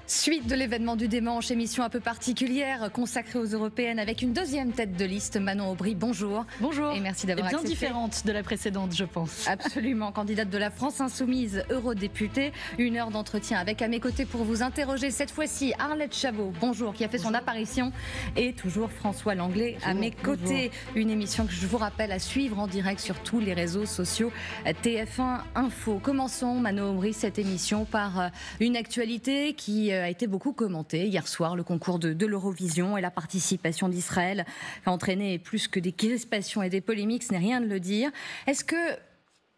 Suite de l'événement du dimanche, émission un peu particulière consacrée aux européennes avec une deuxième tête de liste, Manon Aubry. Bonjour. Bonjour. Et merci d'avoir bien accepté. Différente de la précédente, je pense. Absolument, candidate de la France Insoumise, eurodéputée. 1 heure d'entretien avec à mes côtés pour vous interroger. Cette fois-ci, Arlette Chabot, bonjour, qui a fait son apparition. Et toujours François Langlais à mes côtés. Une émission que je vous rappelle à suivre en direct sur tous les réseaux sociaux TF1 Info. Commençons, Manon Aubry, cette émission par une actualité qui a été beaucoup commentée. Hier soir, le concours de l'Eurovision et la participation d'Israël a entraîné plus que des crispations et des polémiques, ce n'est rien de le dire. Est-ce que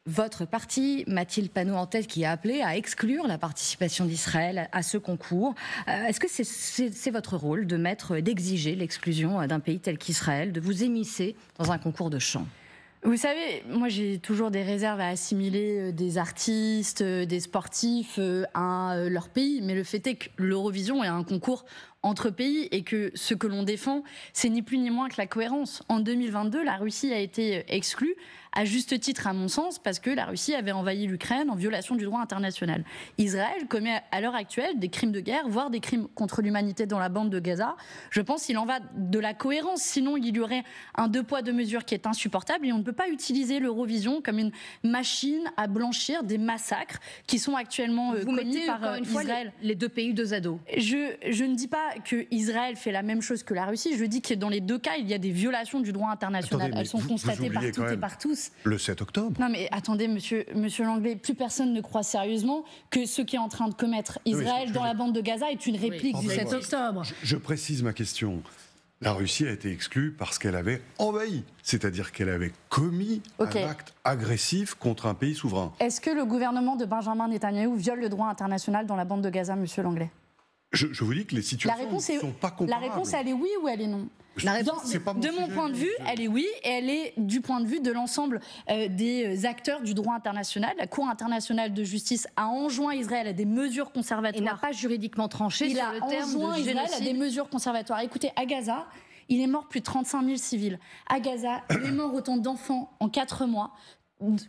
votre parti, Mathilde Panot en tête, qui a appelé à exclure la participation d'Israël à ce concours, est-ce que c'est votre rôle d'exiger l'exclusion d'un pays tel qu'Israël, de vous émisser dans un concours de chant ? Vous savez, moi j'ai toujours des réserves à assimiler des artistes, des sportifs à leur pays. Mais le fait est que l'Eurovision est un concours entre pays et que ce que l'on défend, c'est ni plus ni moins que la cohérence. En 2022, la Russie a été exclue, à juste titre à mon sens, parce que la Russie avait envahi l'Ukraine en violation du droit international. Israël commet à l'heure actuelle des crimes de guerre, voire des crimes contre l'humanité dans la bande de Gaza. Je pense qu'il en va de la cohérence, sinon il y aurait un deux poids deux mesures qui est insupportable et on ne peut pas utiliser l'Eurovision comme une machine à blanchir des massacres qui sont actuellement commis par Israël. Les deux pays, deux ados. Je ne dis pas que Israël fait la même chose que la Russie, je dis que dans les deux cas, il y a des violations du droit international. Attendez, elles sont constatées par toutes et par tous. Le 7 octobre. Non mais attendez, monsieur Langlais, plus personne ne croit sérieusement que ce qui est en train de commettre Israël dans la bande de Gaza est une réplique du 7 octobre. Je précise ma question. La Russie a été exclue parce qu'elle avait envahi, c'est-à-dire qu'elle avait commis un acte agressif contre un pays souverain. Est-ce que le gouvernement de Benjamin Netanyahou viole le droit international dans la bande de Gaza, monsieur Langlais ? Je vous dis que les situations ne sont pas comparables. La réponse, elle est oui ou elle est non ? De mon point de vue, elle est oui, et elle est du point de vue de l'ensemble des acteurs du droit international. La Cour internationale de justice a enjoint Israël à des mesures conservatoires. Il n'a pas juridiquement tranché sur le terme de génocide. Il a enjoint Israël à des mesures conservatoires. Écoutez, à Gaza, il est mort plus de 35 000 civils. À Gaza, il est mort autant d'enfants en 4 mois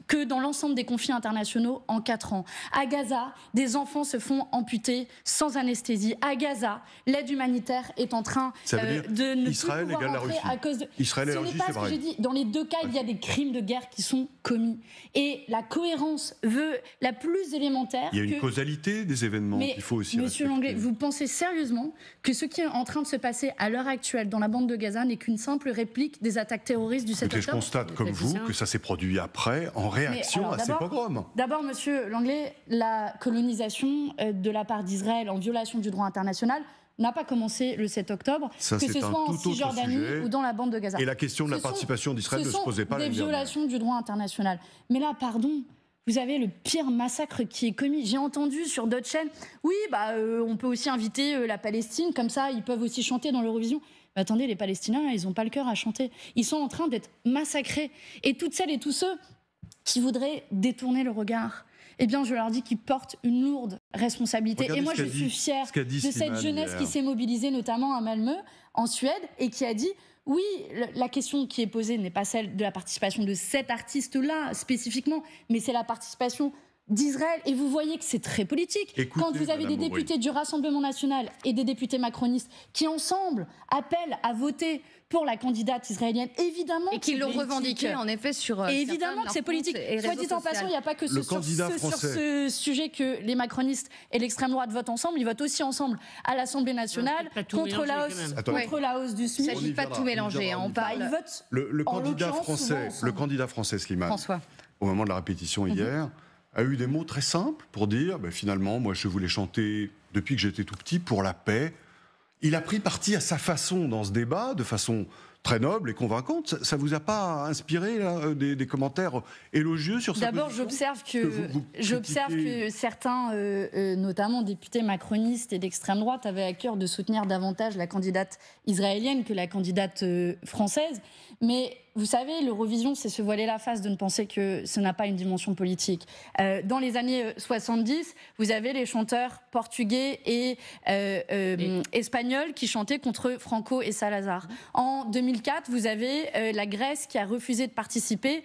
que dans l'ensemble des conflits internationaux en 4 ans. À Gaza, des enfants se font amputer sans anesthésie. À Gaza, l'aide humanitaire est en train de ne Israël plus pouvoir rentrer à cause de... Israël et la Ce n'est Russie, pas c'est ce que pareil. j'ai dit. Dans les deux cas, il y a des crimes de guerre qui sont commis. Et la cohérence veut la plus élémentaire. Il y a une causalité des événements qu'il faut aussi Monsieur respecter. Langlais, vous pensez sérieusement que ce qui est en train de se passer à l'heure actuelle dans la bande de Gaza n'est qu'une simple réplique des attaques terroristes du 7 octobre ? Je constate comme vous que ça s'est produit après, en réaction à ces pogroms. D'abord, monsieur Langlais, la colonisation de la part d'Israël en violation du droit international n'a pas commencé le 7 octobre, ça, que ce soit en Cisjordanie ou dans la bande de Gaza. Et la question de la participation d'Israël ne se posait pas l'année dernière. Ce sont des violations du droit international. Mais là, pardon, vous avez le pire massacre qui est commis. J'ai entendu sur d'autres chaînes, oui, on peut aussi inviter la Palestine, comme ça, ils peuvent aussi chanter dans l'Eurovision. Mais attendez, les Palestiniens, ils n'ont pas le cœur à chanter. Ils sont en train d'être massacrés. Et toutes celles et tous ceux qui voudraient détourner le regard, eh bien, je leur dis qu'ils portent une lourde responsabilité. Regardez, et moi, je suis fière de cette jeunesse qui s'est mobilisée, notamment à Malmö, en Suède, et qui a dit, oui, la question qui est posée n'est pas celle de la participation de cet artiste-là, spécifiquement, mais c'est la participation d'Israël. Et vous voyez que c'est très politique. Écoutez, quand vous avez des députés du Rassemblement national et des députés macronistes qui, ensemble, appellent à voter pour la candidate israélienne, évidemment... Et qui l'ont revendiqué, en effet, sur... Et évidemment que c'est politique. Soit dit en passant, il n'y a pas que sur ce sujet que les macronistes et l'extrême droite votent ensemble, ils votent aussi ensemble à l'Assemblée nationale contre la hausse du SMIC. Il ne s'agit pas de tout mélanger. On parle... Le candidat français, Slimane, François, au moment de la répétition hier, a eu des mots très simples pour dire, finalement, moi je voulais chanter depuis que j'étais tout petit pour la paix. Il a pris parti à sa façon dans ce débat, de façon très noble et convaincante. Ça vous a pas inspiré là, des commentaires élogieux sur sa position ? D'abord, j'observe que certains, notamment députés macronistes et d'extrême droite, avaient à cœur de soutenir davantage la candidate israélienne que la candidate française. Mais vous savez, l'Eurovision, c'est se voiler la face de ne penser que ça n'a pas une dimension politique. Dans les années 70, vous avez les chanteurs portugais et espagnols qui chantaient contre Franco et Salazar. En 2004, vous avez la Grèce qui a refusé de participer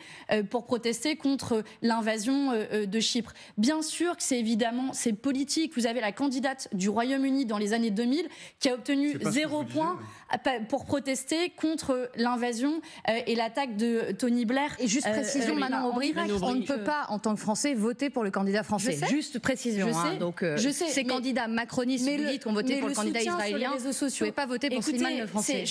pour protester contre l'invasion de Chypre. Bien sûr que c'est politique. Vous avez la candidate du Royaume-Uni dans les années 2000 qui a obtenu 0 point pour protester contre l'invasion et l'attaque de Tony Blair. Et juste précision, Manon Aubry, on ne peut pas, en tant que Français, voter pour le candidat français. Juste précision. Donc, ces candidats macronistes, vous dites, ont voté pour le candidat israélien. Vous ne pouvez pas voter pour Slimane le français.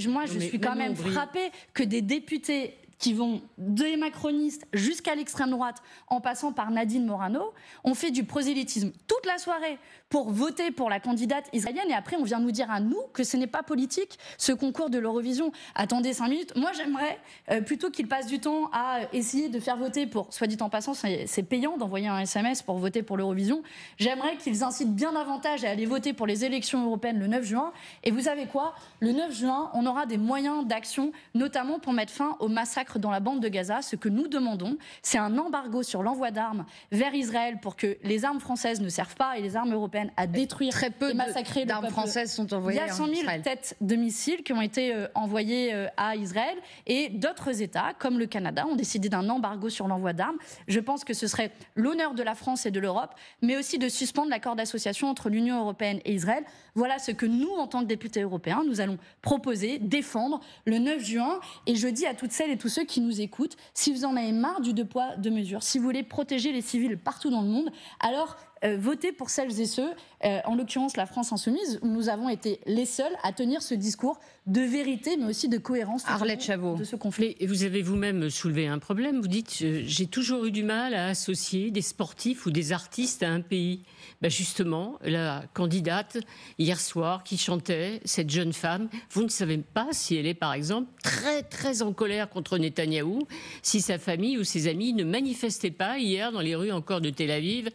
Moi, je suis quand même frappée que des députés qui vont des macronistes jusqu'à l'extrême droite, en passant par Nadine Morano, ont fait du prosélytisme toute la soirée pour voter pour la candidate israélienne. Et après, on vient nous dire à nous que ce n'est pas politique, ce concours de l'Eurovision. Attendez 5 minutes. Moi, j'aimerais plutôt qu'ils passent du temps à essayer de faire voter pour, soit dit en passant, c'est payant d'envoyer un SMS pour voter pour l'Eurovision. J'aimerais qu'ils incitent bien davantage à aller voter pour les élections européennes le 9 juin. Et vous savez quoi ? Le 9 juin, on aura des moyens d'action, notamment pour mettre fin au massacre dans la bande de Gaza. Ce que nous demandons, c'est un embargo sur l'envoi d'armes vers Israël pour que les armes françaises ne servent pas et les armes européennes à détruire très peu et massacrer d'armes françaises sont envoyées. Il y a 100 000 têtes de missiles qui ont été envoyées à Israël et d'autres États, comme le Canada, ont décidé d'un embargo sur l'envoi d'armes. Je pense que ce serait l'honneur de la France et de l'Europe, mais aussi de suspendre l'accord d'association entre l'Union européenne et Israël. Voilà ce que nous, en tant que députés européens, nous allons proposer, défendre le 9 juin. Et je dis à toutes celles et tous ceux qui nous écoutent, si vous en avez marre du deux poids, deux mesures, si vous voulez protéger les civils partout dans le monde, alors votez pour celles et ceux, en l'occurrence la France Insoumise, où nous avons été les seuls à tenir ce discours de vérité, mais aussi de cohérence de ce conflit. Et vous avez vous-même soulevé un problème. Vous dites, j'ai toujours eu du mal à associer des sportifs ou des artistes à un pays. Ben justement, la candidate, hier soir, qui chantait, cette jeune femme, vous ne savez pas si elle est, par exemple, très, très en colère contre Netanyahou, si sa famille ou ses amis ne manifestaient pas hier dans les rues encore de Tel Aviv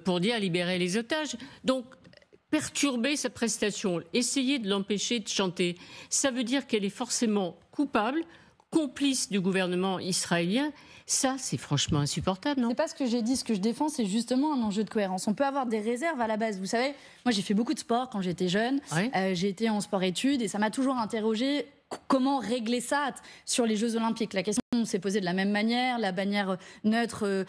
pour dire libérer les otages. Donc, perturber sa prestation, essayer de l'empêcher de chanter, ça veut dire qu'elle est forcément coupable, complice du gouvernement israélien. Ça, c'est franchement insupportable, non ? C'est pas ce que j'ai dit. Ce que je défends, c'est justement un enjeu de cohérence. On peut avoir des réserves à la base. Vous savez, moi, j'ai fait beaucoup de sport quand j'étais jeune. Ouais. J'ai été en sport-études et ça m'a toujours interrogée. Comment régler ça sur les Jeux Olympiques ? La question s'est posée de la même manière, la bannière neutre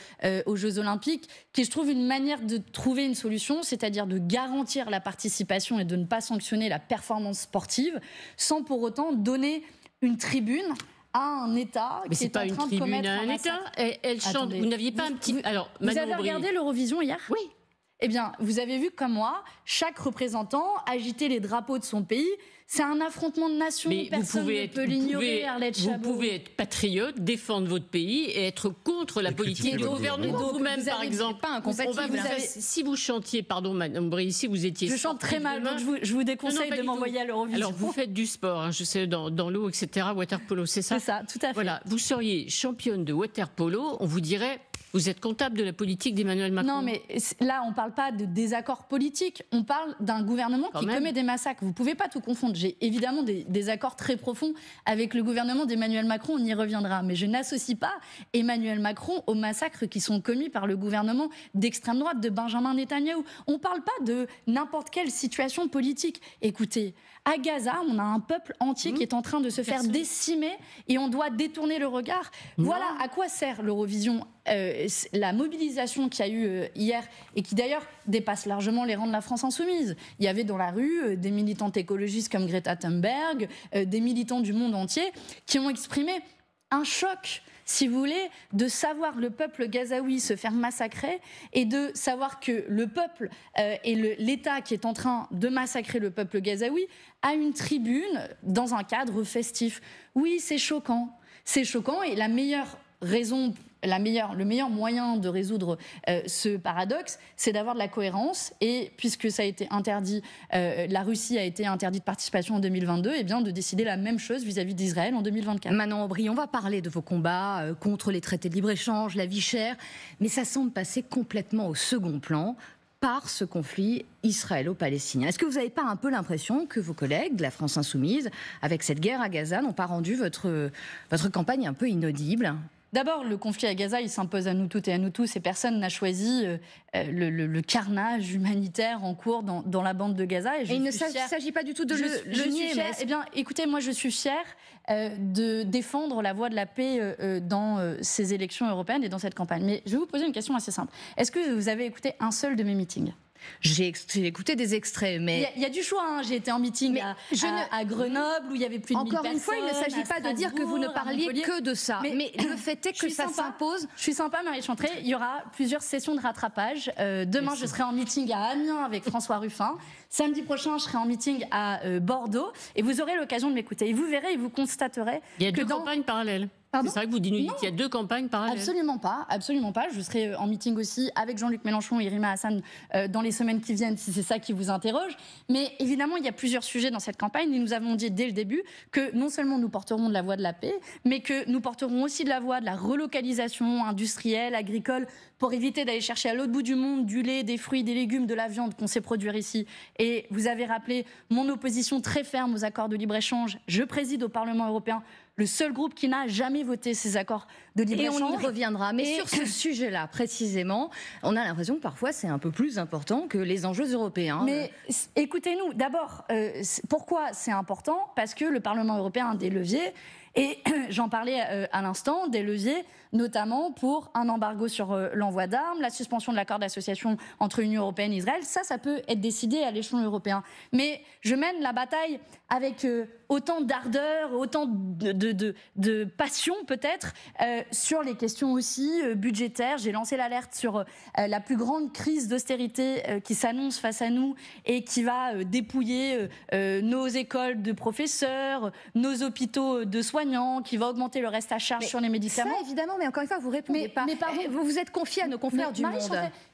aux Jeux Olympiques, qui je trouve une manière de trouver une solution, c'est-à-dire de garantir la participation et de ne pas sanctionner la performance sportive, sans pour autant donner une tribune à un État qui est en train de commettre un massacre. Elle chante. Attendez, vous n'aviez pas un petit... Alors, vous avez regardé l'Eurovision hier ? Oui. Eh bien, vous avez vu comme moi, chaque représentant agiter les drapeaux de son pays. C'est un affrontement de nations. Mais personne ne peut l'ignorer, Arlette Chabot. Vous pouvez être patriote, défendre votre pays et être contre la politique du gouvernement. Vous-même, par exemple, pas incompatible. Si vous chantiez, pardon, Madame Brie, si vous étiez... Je chante très mal, donc je vous déconseille de m'envoyer à l'Eurovision. Alors, vous faites du sport, hein, je sais, dans l'eau, etc., water-polo, c'est ça ? C'est ça, tout à fait. Voilà, vous seriez championne de water-polo, on vous dirait... Vous êtes comptable de la politique d'Emmanuel Macron. Non, mais là, on ne parle pas de désaccords politiques. On parle d'un gouvernement qui commet des massacres. Vous ne pouvez pas tout confondre. J'ai évidemment des accords très profonds avec le gouvernement d'Emmanuel Macron. On y reviendra. Mais je n'associe pas Emmanuel Macron aux massacres qui sont commis par le gouvernement d'extrême droite de Benjamin Netanyahou. On ne parle pas de n'importe quelle situation politique. Écoutez, à Gaza, on a un peuple entier qui est en train de se faire décimer et on doit détourner le regard. Voilà à quoi sert l'Eurovision. La mobilisation qu'il y a eu hier et qui d'ailleurs dépasse largement les rangs de la France Insoumise. Il y avait dans la rue des militantes écologistes comme Greta Thunberg, des militants du monde entier qui ont exprimé un choc, si vous voulez, de savoir le peuple gazaoui se faire massacrer et de savoir que le peuple et l'État qui est en train de massacrer le peuple gazaoui a une tribune dans un cadre festif. Oui, c'est choquant et la meilleure raison... Le meilleur moyen de résoudre ce paradoxe, c'est d'avoir de la cohérence. Et puisque ça a été interdit, la Russie a été interdite de participation en 2022, et bien de décider la même chose vis-à-vis d'Israël en 2024. Manon Aubry, on va parler de vos combats contre les traités de libre-échange, la vie chère, mais ça semble passer complètement au second plan. par ce conflit israélo-palestinien. Est-ce que vous n'avez pas un peu l'impression que vos collègues de la France Insoumise, avec cette guerre à Gaza, n'ont pas rendu votre campagne un peu inaudible ? D'abord, le conflit à Gaza, il s'impose à nous toutes et à nous tous, et personne n'a choisi le carnage humanitaire en cours dans la bande de Gaza. Et il ne s'agit pas du tout de le nier. Eh bien, écoutez, moi, je suis fière de défendre la voie de la paix dans ces élections européennes et dans cette campagne. Mais je vais vous poser une question assez simple. Est-ce que vous avez écouté un seul de mes meetings ? J'ai écouté des extraits, mais... Il y a du choix, hein. J'ai été en meeting à Grenoble, où il y avait plus de 1000 personnes. Encore une fois, il ne s'agit pas de dire que vous ne parliez que de ça. Mais le fait est que ça s'impose. Je suis sympa, Marie Chantrey. Il y aura plusieurs sessions de rattrapage. Demain, je serai en meeting à Amiens avec François Ruffin. Samedi prochain, je serai en meeting à Bordeaux. Et vous aurez l'occasion de m'écouter. Et vous verrez et vous constaterez il y a deux campagnes parallèles. C'est vrai que vous dites qu'il y a deux campagnes parallèles. Absolument pas, absolument pas. Je serai en meeting aussi avec Jean-Luc Mélenchon et Rima Hassan dans les semaines qui viennent, si c'est ça qui vous interroge. Mais évidemment, il y a plusieurs sujets dans cette campagne. Et nous avons dit dès le début que non seulement nous porterons de la voix de la paix, mais que nous porterons aussi de la voix de la relocalisation industrielle, agricole, pour éviter d'aller chercher à l'autre bout du monde du lait, des fruits, des légumes, de la viande qu'on sait produire ici. Et vous avez rappelé mon opposition très ferme aux accords de libre-échange. Je préside au Parlement européen le seul groupe qui n'a jamais voté ces accords de libre-échange. Et on y reviendra. Mais sur ce sujet-là, précisément, on a l'impression que parfois c'est un peu plus important que les enjeux européens. Mais écoutez-nous, d'abord, pourquoi c'est important ? Parce que le Parlement européen a des leviers. Et j'en parlais à l'instant, des leviers, notamment pour un embargo sur l'envoi d'armes, la suspension de l'accord d'association entre l'Union européenne et Israël. Ça peut être décidé à l'échelon européen. Mais je mène la bataille avec autant d'ardeur, autant de passion peut-être, sur les questions aussi budgétaires. J'ai lancé l'alerte sur la plus grande crise d'austérité qui s'annonce face à nous et qui va dépouiller nos écoles de professeurs, nos hôpitaux de soignants, qui va augmenter le reste à charge sur les médicaments. Ça, évidemment, mais encore une fois, vous répondez pas. Mais pardon, vous vous êtes confié à nos confrères du Monde.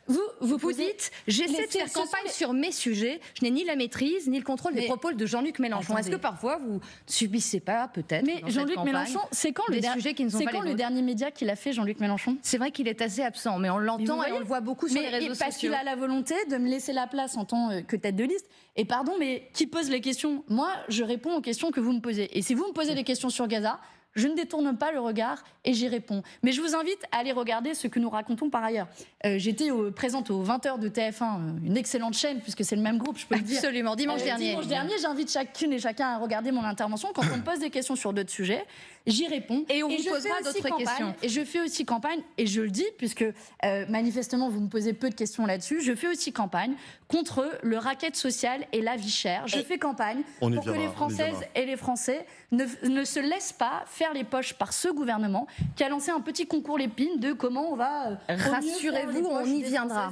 Vous dites, j'essaie de faire campagne sur mes sujets, je n'ai ni la maîtrise, ni le contrôle des propos de Jean-Luc Mélenchon. Est-ce que parfois, vous ne subissez pas, peut-être, mais Jean-Luc Mélenchon, c'est quand le dernier média qu'il a fait, Jean-Luc Mélenchon ? C'est vrai qu'il est assez absent, mais on l'entend et on le voit beaucoup sur les réseaux sociaux. Parce qu'il a la volonté de me laisser la place en tant que tête de liste. Et pardon, mais qui pose les questions ? Moi, je réponds aux questions que vous me posez. Et si vous me posez des questions sur Gaza, je ne détourne pas le regard et j'y réponds. Mais je vous invite à aller regarder ce que nous racontons par ailleurs. J'étais présente aux 20h de TF1, une excellente chaîne, puisque c'est le même groupe, je peux le dire. Absolument, dimanche dernier. Dimanche dernier, j'invite chacune et chacun à regarder mon intervention. Quand on me pose des questions sur d'autres sujets, j'y réponds. Et on vous posera d'autres questions. Et je fais aussi campagne, et je le dis, puisque manifestement vous me posez peu de questions là-dessus, je fais aussi campagne contre le racket social et la vie chère. Je fais campagne pour que les Françaises et les Français ne se laissent pas faire les poches par ce gouvernement qui a lancé un petit concours Lépine de comment on va... Rassurez-vous, on y viendra.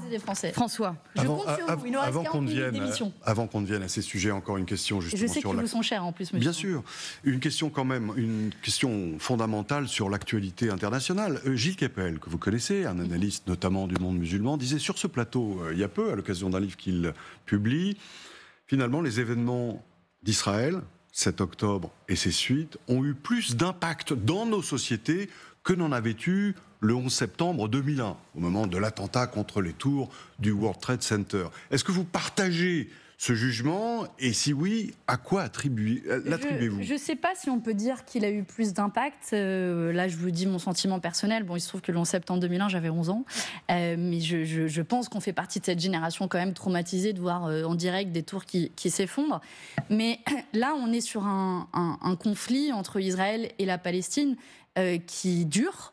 François, je compte sur vous. Il nous reste 40 minutes d'émission. Avant qu'on ne vienne à ces sujets, encore une question justement sur... Je sais qu'ils vous sont chers en plus, monsieur. Bien sûr. Une question quand même, une question fondamentale sur l'actualité internationale. Gilles Kepel, que vous connaissez, un analyste notamment du monde musulman, disait sur ce plateau, il y a peu, à l'occasion d'un livre qu'il publie, finalement les événements d'Israël, 7 octobre et ses suites, ont eu plus d'impact dans nos sociétés que n'en avait eu le 11 septembre 2001, au moment de l'attentat contre les tours du World Trade Center. Est-ce que vous partagez ce jugement, et si oui, à quoi l'attribuez-vous ? Je ne sais pas si on peut dire qu'il a eu plus d'impact. Là, je vous dis mon sentiment personnel. Bon, il se trouve que le 11 septembre 2001, j'avais 11 ans. Mais je pense qu'on fait partie de cette génération quand même traumatisée de voir en direct des tours qui s'effondrent. Mais là, on est sur un conflit entre Israël et la Palestine qui dure,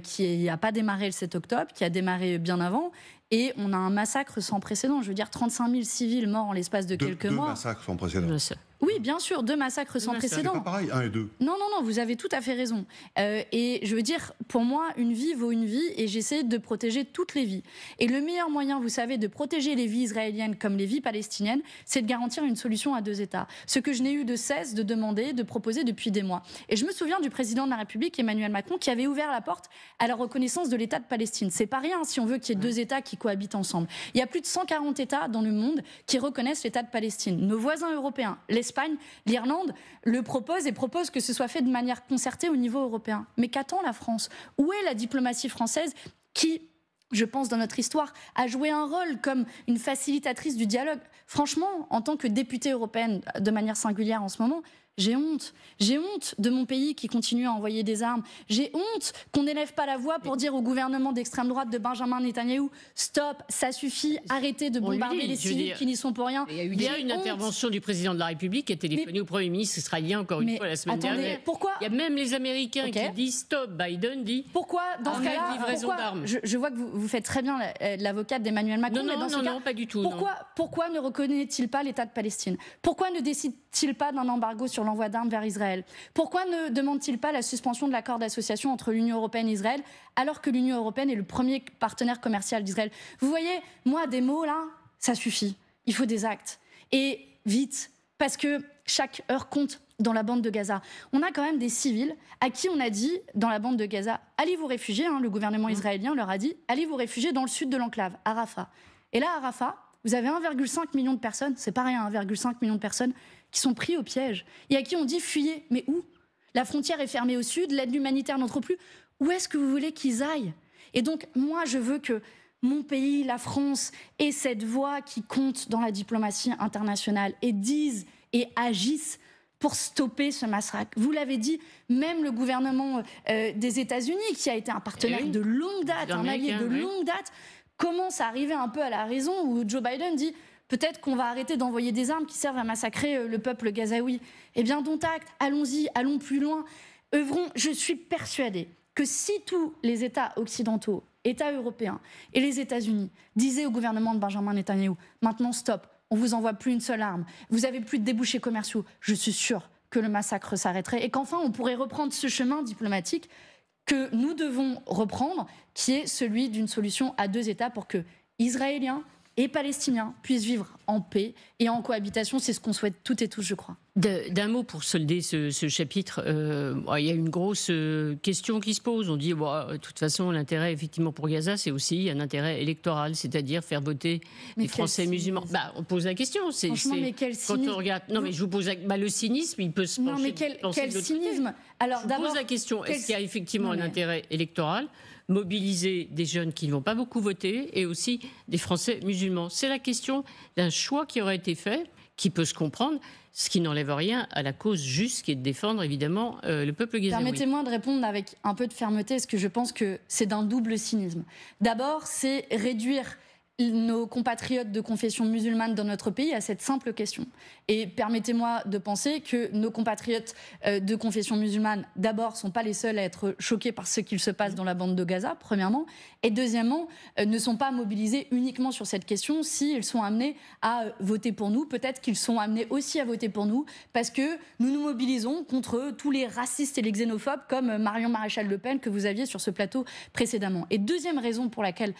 qui n'a pas démarré le 7 octobre, qui a démarré bien avant. Et on a un massacre sans précédent. Je veux dire, 35 000 civils morts en l'espace de quelques mois. 2 massacres sans précédent. Oui, bien sûr, 2 massacres sans précédent. C'est pas pareil, 1 et 2. Non, vous avez tout à fait raison. Et je veux dire, pour moi, une vie vaut une vie et j'essaie de protéger toutes les vies. Et le meilleur moyen, vous savez, de protéger les vies israéliennes comme les vies palestiniennes, c'est de garantir une solution à 2 États. Ce que je n'ai eu de cesse de demander, de proposer depuis des mois. Et je me souviens du président de la République, Emmanuel Macron, qui avait ouvert la porte à la reconnaissance de l'État de Palestine. C'est pas rien si on veut qu'il y ait 2 États qui cohabitent ensemble. Il y a plus de 140 États dans le monde qui reconnaissent l'État de Palestine. Nos voisins européens, l'Espagne, l'Irlande, le propose et propose que ce soit fait de manière concertée au niveau européen. Mais qu'attend la France ? Où est la diplomatie française qui je pense, dans notre histoire, à jouer un rôle comme une facilitatrice du dialogue. Franchement, en tant que députée européenne, de manière singulière en ce moment, j'ai honte. J'ai honte de mon pays qui continue à envoyer des armes. J'ai honte qu'on n'élève pas la voix pour dire au gouvernement d'extrême droite de Benjamin Netanyahou « Stop, ça suffit, arrêtez de bombarder les civils qui n'y sont pour rien ». Il y a une intervention du président de la République qui a téléphoné au Premier ministre israélien encore une fois la semaine dernière. Pourquoi ? Il y a même les Américains qui disent « Stop ». Biden dit « Pourquoi, dans ce cas-là, je vois que vous faites très bien l'avocate d'Emmanuel Macron. Non, pas du tout. Pourquoi ne reconnaît-il pas l'État de Palestine ? Pourquoi ne décide-t-il pas d'un embargo sur l'envoi d'armes vers Israël ? Pourquoi ne demande-t-il pas la suspension de l'accord d'association entre l'Union européenne et Israël, alors que l'Union européenne est le premier partenaire commercial d'Israël ? Vous voyez, moi, des mots, là, ça suffit. Il faut des actes. Et vite, parce que chaque heure compte dans la bande de Gaza. On a quand même des civils à qui on a dit, dans la bande de Gaza, allez vous réfugier, le gouvernement israélien leur a dit, allez vous réfugier dans le sud de l'enclave, à Rafah. Et là, à Rafah, vous avez 1,5 million de personnes, c'est pas rien, 1,5 million de personnes qui sont pris au piège et à qui on dit fuyez. Mais où ? La frontière est fermée au sud, l'aide humanitaire n'entre plus. Où est-ce que vous voulez qu'ils aillent ? Et donc, moi, je veux que mon pays, la France, ait cette voix qui compte dans la diplomatie internationale et dise et agisse pour stopper ce massacre. Vous l'avez dit, même le gouvernement des États-Unis, qui a été un partenaire de longue date, un allié de longue date, commence à arriver un peu à la raison où Joe Biden dit peut-être qu'on va arrêter d'envoyer des armes qui servent à massacrer le peuple gazaoui. Eh bien, dont acte, allons-y, allons plus loin. Œuvrons, je suis persuadée que si tous les États occidentaux, États européens et les États-Unis disaient au gouvernement de Benjamin Netanyahou, maintenant stop, on ne vous envoie plus une seule arme, vous n'avez plus de débouchés commerciaux, je suis sûre que le massacre s'arrêterait et qu'enfin on pourrait reprendre ce chemin diplomatique que nous devons reprendre, qui est celui d'une solution à 2 États pour que Israéliens et Palestiniens puissent vivre en paix et en cohabitation. C'est ce qu'on souhaite toutes et tous, je crois. D'un mot pour solder ce chapitre, il y a une grosse question qui se pose. On dit, de toute façon, l'intérêt effectivement pour Gaza, c'est aussi un intérêt électoral, c'est-à-dire faire voter les Français musulmans. On pose la question. Franchement, mais quel cynisme. Quand on regarde, non, mais je vous pose le cynisme, il peut se pencher. Non, mais quel cynisme. Alors, je vous pose la question, est-ce qu'il y a effectivement un intérêt électoral ? Mobiliser des jeunes qui ne vont pas beaucoup voter et aussi des Français musulmans. C'est la question d'un choix qui aurait été fait, qui peut se comprendre, ce qui n'enlève rien à la cause juste qui est de défendre évidemment le peuple gazaoui. Permettez-moi de répondre avec un peu de fermeté, parce que je pense que c'est d'un double cynisme. D'abord, c'est réduire nos compatriotes de confession musulmane dans notre pays à cette simple question. Et permettez-moi de penser que nos compatriotes de confession musulmane, d'abord, ne sont pas les seuls à être choqués par ce qu'il se passe dans la bande de Gaza, premièrement, et deuxièmement, ne sont pas mobilisés uniquement sur cette question s'ils sont amenés à voter pour nous. Peut-être qu'ils sont amenés aussi à voter pour nous parce que nous nous mobilisons contre tous les racistes et les xénophobes comme Marion Maréchal Le Pen que vous aviez sur ce plateau précédemment. Et deuxième raison pour laquelle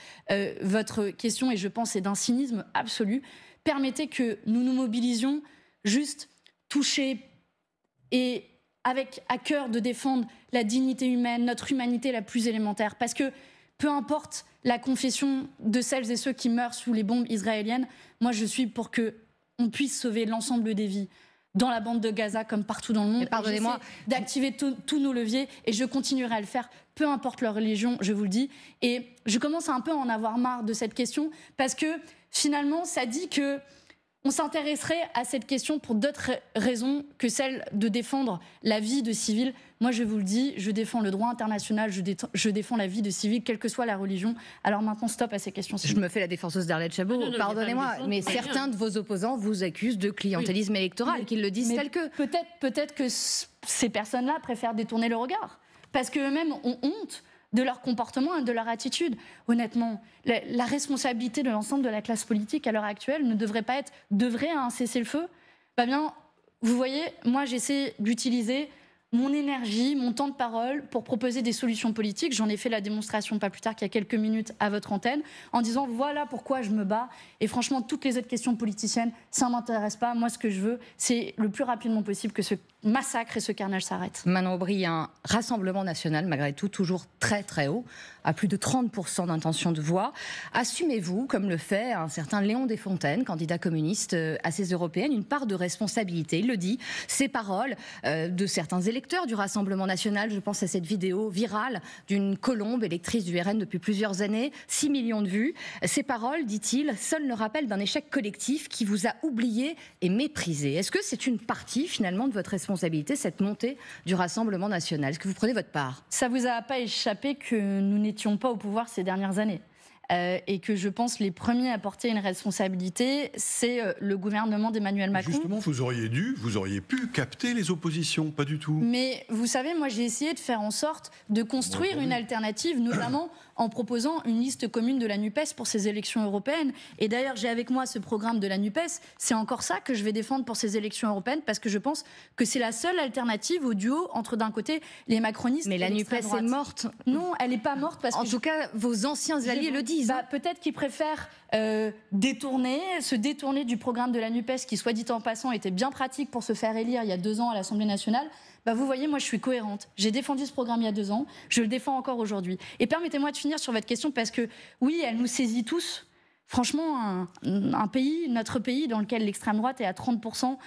votre question, et je pense, est d'un cynisme absolu, permettez que nous nous mobilisions juste touchés et avec à cœur de défendre la dignité humaine, notre humanité la plus élémentaire. Parce que peu importe la confession de celles et ceux qui meurent sous les bombes israéliennes, moi je suis pour qu'on puisse sauver l'ensemble des vies dans la bande de Gaza comme partout dans le monde. Pardonnez-moi d'activer tous nos leviers et je continuerai à le faire, peu importe leur religion, je vous le dis. Et je commence à un peu à en avoir marre de cette question parce que finalement ça dit que on s'intéresserait à cette question pour d'autres raisons que celle de défendre la vie de civils. Moi, je vous le dis, je défends le droit international, je défends la vie de civils, quelle que soit la religion. Alors maintenant, stop à ces questions. Je me fais la défenseuse d'Arlette Chabot. Pardonnez-moi, mais certains de vos opposants vous accusent de clientélisme électoral, qu'ils le disent tel que. Peut-être que ces personnes-là préfèrent détourner le regard, parce qu'eux-mêmes ont honte de leur comportement et de leur attitude. Honnêtement, la responsabilité de l'ensemble de la classe politique à l'heure actuelle ne devrait pas être d'œuvrer à un cessez-le-feu. Bien, vous voyez, moi j'essaie d'utiliser mon énergie, mon temps de parole pour proposer des solutions politiques. J'en ai fait la démonstration pas plus tard qu'il y a quelques minutes à votre antenne en disant voilà pourquoi je me bats. Et franchement, toutes les autres questions politiciennes, ça ne m'intéresse pas. Moi, ce que je veux, c'est le plus rapidement possible que ce massacre et ce carnage s'arrête. Manon Aubry, un rassemblement national, malgré tout, toujours très très haut, à plus de 30% d'intention de voix. Assumez-vous, comme le fait un certain Léon Desfontaines, candidat communiste à ces européennes, une part de responsabilité. Il le dit, ces paroles de certains électeurs du Rassemblement national, je pense à cette vidéo virale d'une colombe électrice du RN depuis plusieurs années, 6 millions de vues. Ces paroles, dit-il, sonnent le rappel d'un échec collectif qui vous a oublié et méprisé. Est-ce que c'est une partie finalement de votre responsabilité, cette montée du Rassemblement national? Est-ce que vous prenez votre part? Ça vous a pas échappé que nous n'étions pas au pouvoir ces dernières années. Et que je pense les premiers à porter une responsabilité, c'est le gouvernement d'Emmanuel Macron. Justement, vous auriez pu capter les oppositions, pas du tout. Mais vous savez, moi j'ai essayé de faire en sorte de construire une alternative, notamment en proposant une liste commune de la NUPES pour ces élections européennes. Et d'ailleurs, j'ai avec moi ce programme de la NUPES. C'est encore ça que je vais défendre pour ces élections européennes, parce que je pense que c'est la seule alternative au duo entre, d'un côté, les macronistes mais et la NUPES est morte. Non, elle n'est pas morte. Parce en tout cas, vos anciens alliés le disent. Peut-être qu'ils préfèrent se détourner du programme de la NUPES, qui, soit dit en passant, était bien pratique pour se faire élire il y a 2 ans à l'Assemblée nationale. Vous voyez, moi je suis cohérente. J'ai défendu ce programme il y a 2 ans, je le défends encore aujourd'hui. Et permettez-moi de finir sur votre question, parce que oui, elle nous saisit tous. Franchement, notre pays dans lequel l'extrême droite est à 30%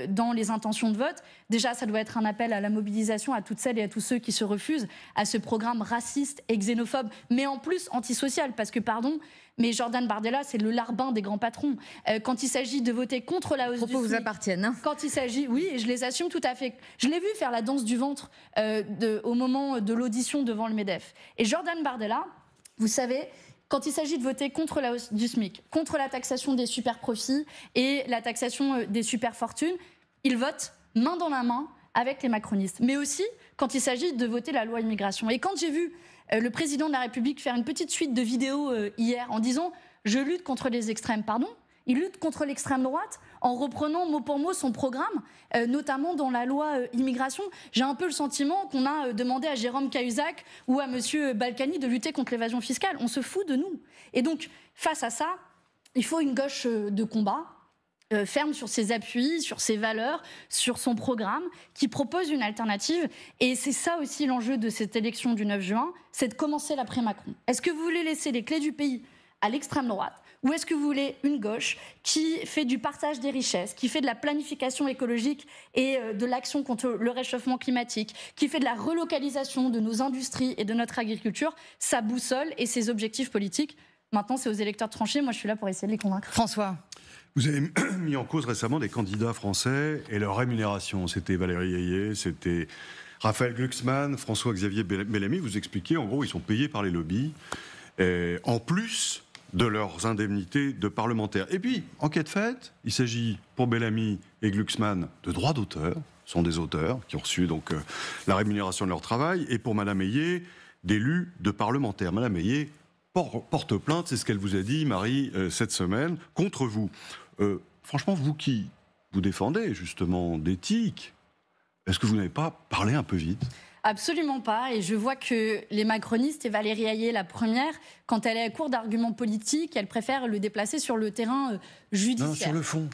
dans les intentions de vote, déjà ça doit être un appel à la mobilisation à toutes celles et à tous ceux qui se refusent à ce programme raciste et xénophobe, mais en plus antisocial, parce que pardon, mais Jordan Bardella, c'est le larbin des grands patrons. Quand il s'agit de voter contre la hausse du SMIC... vous appartiennent. Hein. Quand il s'agit... Oui, et je les assume tout à fait. Je l'ai vu faire la danse du ventre au moment de l'audition devant le MEDEF. Et Jordan Bardella, vous savez... Quand il s'agit de voter contre la hausse du SMIC, contre la taxation des super-profits et la taxation des super-fortunes, il vote main dans la main avec les macronistes. Mais aussi quand il s'agit de voter la loi immigration. Et quand j'ai vu le président de la République faire une petite suite de vidéos hier en disant « je lutte contre les extrêmes », pardon, il lutte contre l'extrême droite en reprenant mot pour mot son programme, notamment dans la loi immigration. J'ai un peu le sentiment qu'on a demandé à Jérôme Cahuzac ou à M. Balkany de lutter contre l'évasion fiscale. On se fout de nous. Et donc, face à ça, il faut une gauche de combat, ferme sur ses appuis, sur ses valeurs, sur son programme, qui propose une alternative. Et c'est ça aussi l'enjeu de cette élection du 9 juin, c'est de commencer l'après-Macron. Est-ce que vous voulez laisser les clés du pays à l'extrême droite ? Ou est-ce que vous voulez une gauche qui fait du partage des richesses, qui fait de la planification écologique et de l'action contre le réchauffement climatique, qui fait de la relocalisation de nos industries et de notre agriculture, sa boussole et ses objectifs politiques? Maintenant, c'est aux électeurs de trancher. Moi, je suis là pour essayer de les convaincre. François. Vous avez mis en cause récemment des candidats français et leur rémunération. C'était Valérie Ayé, c'était Raphaël Glucksmann, François-Xavier Bellamy. Vous expliquez, en gros, ils sont payés par les lobbies. En plus de leurs indemnités de parlementaires. Et puis, enquête faite, il s'agit pour Bellamy et Glucksmann de droits d'auteur, ce sont des auteurs qui ont reçu donc la rémunération de leur travail, et pour Madame Ayé, d'élus de parlementaires. Madame Ayé porte plainte, c'est ce qu'elle vous a dit, Marie, cette semaine, contre vous. Franchement, vous qui vous défendez justement d'éthique, est-ce que vous n'avez pas parlé un peu vite ? Absolument pas, et je vois que les macronistes, et Valérie Ayé la première, quand elle est à court d'arguments politiques, elle préfère le déplacer sur le terrain judiciaire. Non, sur le fond.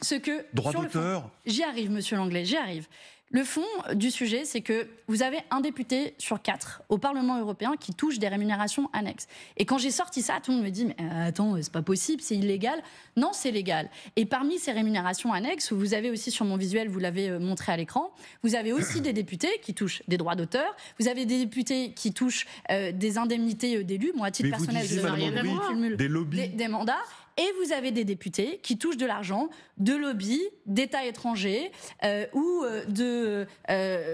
Droit d'auteur. J'y arrive, monsieur Langlais, j'y arrive. Le fond du sujet, c'est que vous avez un député sur 4 au Parlement européen qui touche des rémunérations annexes. Et quand j'ai sorti ça, tout le monde me dit « mais attends, c'est pas possible, c'est illégal ». Non, c'est légal. Et parmi ces rémunérations annexes, vous avez aussi sur mon visuel, vous l'avez montré à l'écran, vous avez aussi des députés qui touchent des droits d'auteur, vous avez des députés qui touchent des indemnités d'élus. Moi, à titre personnel, je cumule des lobbies, des mandats. Et vous avez des députés qui touchent de l'argent de lobbies, d'États étrangers ou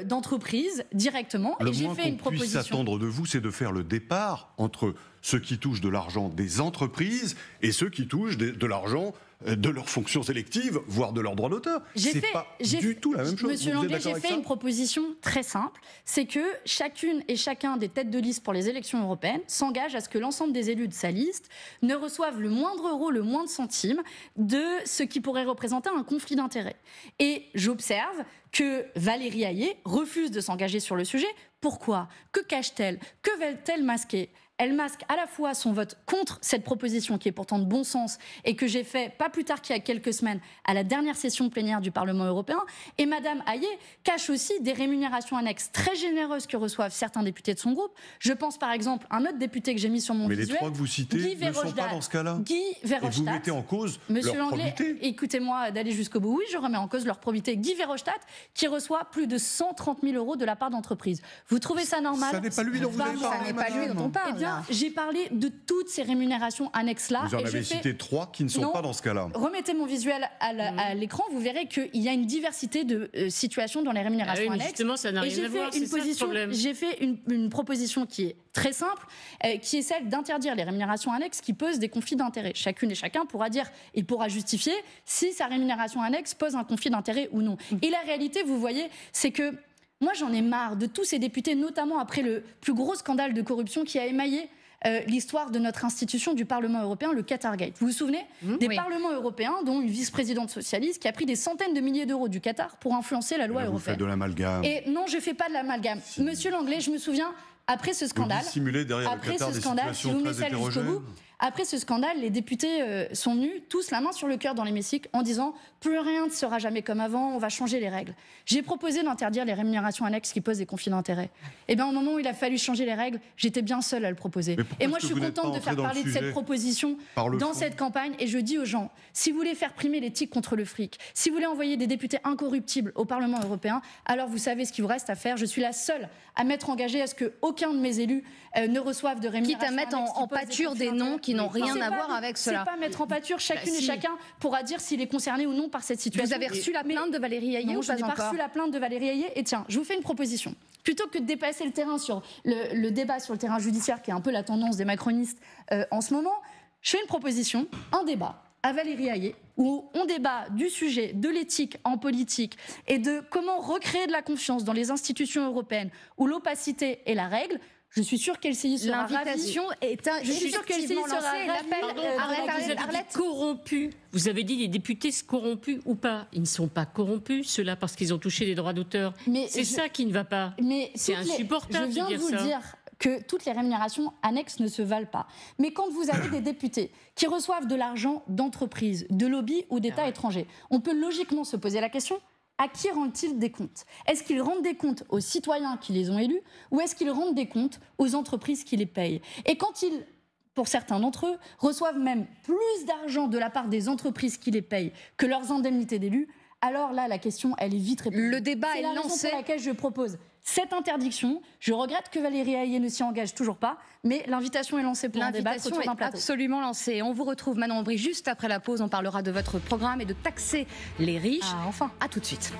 d'entreprises directement. Le et j'ai moins fait une qu'on puisse proposition. attendre de vous, c'est de faire le départ entre ceux qui touchent de l'argent des entreprises et ceux qui touchent de l'argent de leurs fonctions électives, voire de leurs droits d'auteur. C'est pas du tout la même chose. Monsieur Langlais, j'ai fait une proposition très simple, c'est que chacune et chacun des têtes de liste pour les élections européennes s'engage à ce que l'ensemble des élus de sa liste ne reçoivent le moindre euro, le moindre centime de ce qui pourrait représenter un conflit d'intérêts. Et j'observe que Valérie Ayé refuse de s'engager sur le sujet. Pourquoi ? Que cache-t-elle ? Que veut-elle masquer ? elle masque à la fois son vote contre cette proposition qui est pourtant de bon sens et que j'ai fait pas plus tard qu'il y a quelques semaines à la dernière session plénière du Parlement européen. Et Madame Hayet cache aussi des rémunérations annexes très généreuses que reçoivent certains députés de son groupe. Je pense par exemple à un autre député que j'ai mis sur mon visuel. Mais les trois que vous citez ne sont pas dans ce cas-là. Guy Verhofstadt. Et vous mettez en cause Monsieur leur Langlais, probité. écoutez-moi d'aller jusqu'au bout. Oui, je remets en cause leur probité. Guy Verhofstadt qui reçoit plus de 130 000 € de la part d'entreprises. Vous trouvez ça normal? Ça n'est pas lui dont vous avez parlé. Ça n'est pas lui dont on parle. Eh bien, j'ai parlé de toutes ces rémunérations annexes-là. Vous en avez cité 3 qui ne sont pas dans ce cas-là. Remettez mon visuel à l'écran, vous verrez qu'il y a une diversité de situations dans les rémunérations annexes. Justement, ça n'a rien à voir, c'est ça le problème. J'ai fait une proposition qui est très simple, qui est celle d'interdire les rémunérations annexes qui posent des conflits d'intérêts. Chacune et chacun pourra dire, il pourra justifier si sa rémunération annexe pose un conflit d'intérêts ou non. Et la réalité, vous voyez, c'est que moi j'en ai marre de tous ces députés, notamment après le plus gros scandale de corruption qui a émaillé l'histoire de notre institution du Parlement européen, le Qatargate. Vous vous souvenez des parlements européens, dont une vice-présidente socialiste qui a pris des centaines de milliers d'euros du Qatar pour influencer la loi européenne. Vous faites de l'amalgame. Et non, je ne fais pas de l'amalgame. Si. Monsieur Langlais, je me souviens, après ce scandale, si vous mettez ça jusqu'au bout, après ce scandale, les députés sont venus, tous la main sur le cœur dans l'hémicycle, en disant « plus rien ne sera jamais comme avant, on va changer les règles ». J'ai proposé d'interdire les rémunérations annexes qui posent des conflits d'intérêts. Et bien au moment où il a fallu changer les règles, j'étais bien seule à le proposer. Et moi je suis contente de faire parler de cette proposition dans cette campagne, et je dis aux gens, si vous voulez faire primer l'éthique contre le fric, si vous voulez envoyer des députés incorruptibles au Parlement européen, alors vous savez ce qu'il vous reste à faire. Je suis la seule à m'être engagée à ce qu'aucun de mes élus ne reçoive de rémunération quitte à mettre en pâture des noms qui n'ont rien à voir avec cela. C'est pas mettre en pâture, chacune et chacun pourra dire s'il est concerné ou non par cette situation. Vous avez reçu la plainte de Valérie Hayet ou pas encore? Je n'ai pas reçu la plainte de Valérie Hayet. Et tiens, je vous fais une proposition. Plutôt que de dépasser le terrain sur le débat sur le terrain judiciaire, qui est un peu la tendance des macronistes en ce moment, je fais une proposition, un débat à Valérie Hayet, où on débat du sujet de l'éthique en politique et de comment recréer de la confiance dans les institutions européennes où l'opacité est la règle. Je suis sûre qu'LCI sera ravie. L'invitation est effectivement lancée. L'appel corrompus. Vous avez dit les députés corrompus ou pas? Ils ne sont pas corrompus, ceux-là, parce qu'ils ont touché des droits d'auteur. C'est ça qui ne va pas. C'est insupportable de dire ça. Je viens de vous dire que toutes les rémunérations annexes ne se valent pas. Mais quand vous avez des députés qui reçoivent de l'argent d'entreprises, de lobbies ou d'États étrangers, on peut logiquement se poser la question: à qui rendent-ils des comptes? Est-ce qu'ils rendent des comptes aux citoyens qui les ont élus, ou est-ce qu'ils rendent des comptes aux entreprises qui les payent? Et quand ils, pour certains d'entre eux, reçoivent même plus d'argent de la part des entreprises qui les payent que leurs indemnités d'élus, alors là, la question, elle est vite répondue. Le débat est lancé. C'est la raison pour laquelle je propose cette interdiction. Je regrette que Valérie Hayet ne s'y engage toujours pas, mais l'invitation est lancée pour un débat autour d'un plateau. L'invitation est absolument lancée. On vous retrouve, Manon Aubry, juste après la pause. On parlera de votre programme et de taxer les riches. Ah, enfin. À tout de suite.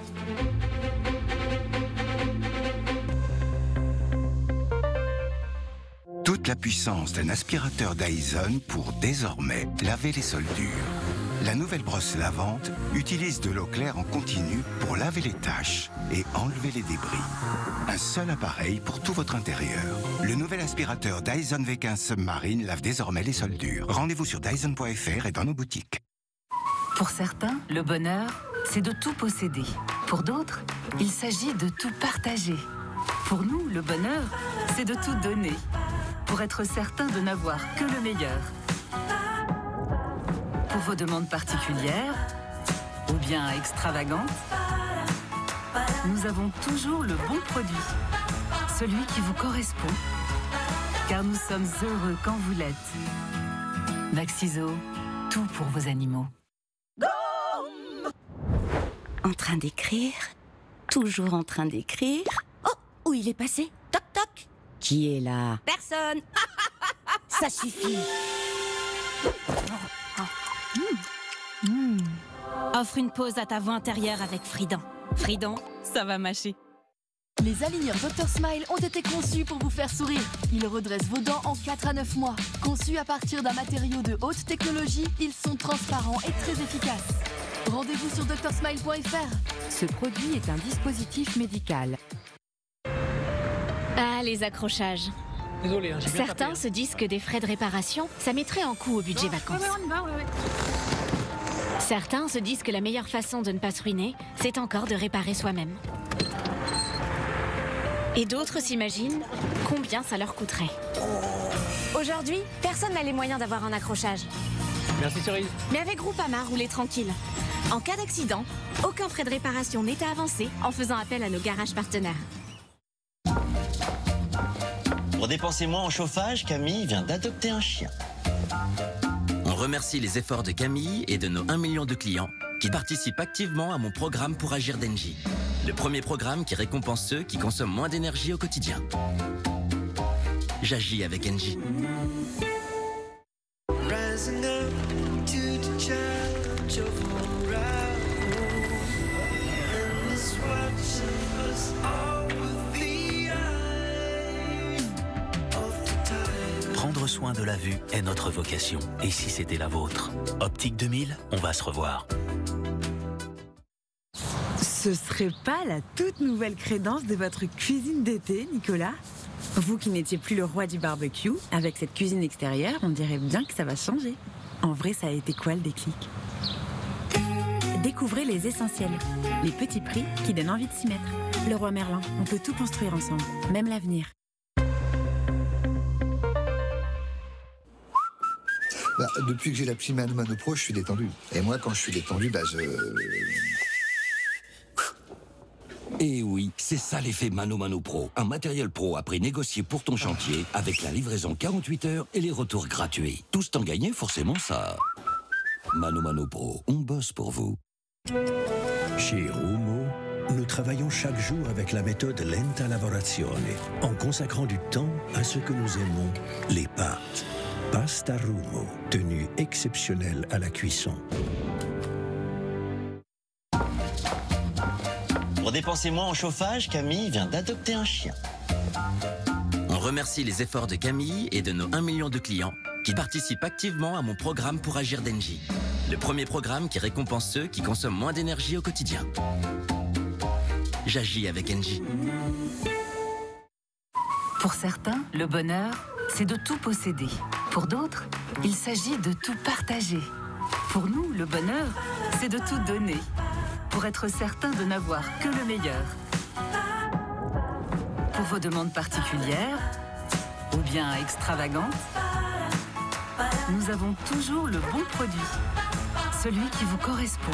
Toute la puissance d'un aspirateur Dyson pour désormais laver les sols durs. La nouvelle brosse lavante utilise de l'eau claire en continu pour laver les taches et enlever les débris. Un seul appareil pour tout votre intérieur. Le nouvel aspirateur Dyson V15 Submarine lave désormais les sols durs. Rendez-vous sur Dyson.fr et dans nos boutiques. Pour certains, le bonheur, c'est de tout posséder. Pour d'autres, il s'agit de tout partager. Pour nous, le bonheur, c'est de tout donner. Pour être certain de n'avoir que le meilleur. Pour vos demandes particulières ou bien extravagantes, nous avons toujours le bon produit, celui qui vous correspond, car nous sommes heureux quand vous l'êtes. Maxiso, tout pour vos animaux. En train d'écrire, toujours en train d'écrire. Oh, où il est passé? Toc toc. Qui est là? Personne. Ça suffit. Offre une pause à ta voix intérieure avec Frident. Frident, ça va mâcher. Les aligneurs Dr Smile ont été conçus pour vous faire sourire. Ils redressent vos dents en 4 à 9 mois. Conçus à partir d'un matériau de haute technologie, ils sont transparents et très efficaces. Rendez-vous sur drsmile.fr. Ce produit est un dispositif médical. Ah, les accrochages. Désolé, j'ai bien Certains se disent que des frais de réparation, ça mettrait un coup au budget vacances. Certains se disent que la meilleure façon de ne pas se ruiner, c'est encore de réparer soi-même. Et d'autres s'imaginent combien ça leur coûterait. Aujourd'hui, personne n'a les moyens d'avoir un accrochage. Merci Cerise. Mais avec Groupama, roulez tranquille. En cas d'accident, aucun frais de réparation n'est à avancer en faisant appel à nos garages partenaires. Pour dépenser moins en chauffage, Camille vient d'adopter un chien. On remercie les efforts de Camille et de nos 1 million de clients qui participent activement à mon programme Pour Agir d'Engie. Le premier programme qui récompense ceux qui consomment moins d'énergie au quotidien. J'agis avec Engie. Prendre soin de la vue est notre vocation. Et si c'était la vôtre? Optique 2000, on va se revoir. Ce serait pas la toute nouvelle crédence de votre cuisine d'été, Nicolas? Vous qui n'étiez plus le roi du barbecue, avec cette cuisine extérieure, on dirait bien que ça va changer. En vrai, ça a été quoi le déclic? Découvrez les essentiels, les petits prix qui donnent envie de s'y mettre. Leroy Merlin, on peut tout construire ensemble, même l'avenir. Bah, depuis que j'ai l'appli Mano Pro, je suis détendu. Et moi, quand je suis détendu, Et oui, c'est ça l'effet Mano Pro. Un matériel pro à prix négocié pour ton chantier, avec la livraison 48 heures et les retours gratuits. Tout ce temps gagné, forcément ça. Mano Pro, on bosse pour vous. Chez Rumo, nous travaillons chaque jour avec la méthode Lenta Lavorazione, en consacrant du temps à ce que nous aimons, les pâtes. Pasta Rumo, tenue exceptionnelle à la cuisson. Pour dépenser moins en chauffage, Camille vient d'adopter un chien. On remercie les efforts de Camille et de nos 1 million de clients qui participent activement à mon programme Pour Agir d'Engie. Le premier programme qui récompense ceux qui consomment moins d'énergie au quotidien. J'agis avec Engie. Pour certains, le bonheur, c'est de tout posséder. Pour d'autres, il s'agit de tout partager. Pour nous, le bonheur, c'est de tout donner. Pour être certain de n'avoir que le meilleur. Pour vos demandes particulières, ou bien extravagantes, nous avons toujours le bon produit. Celui qui vous correspond.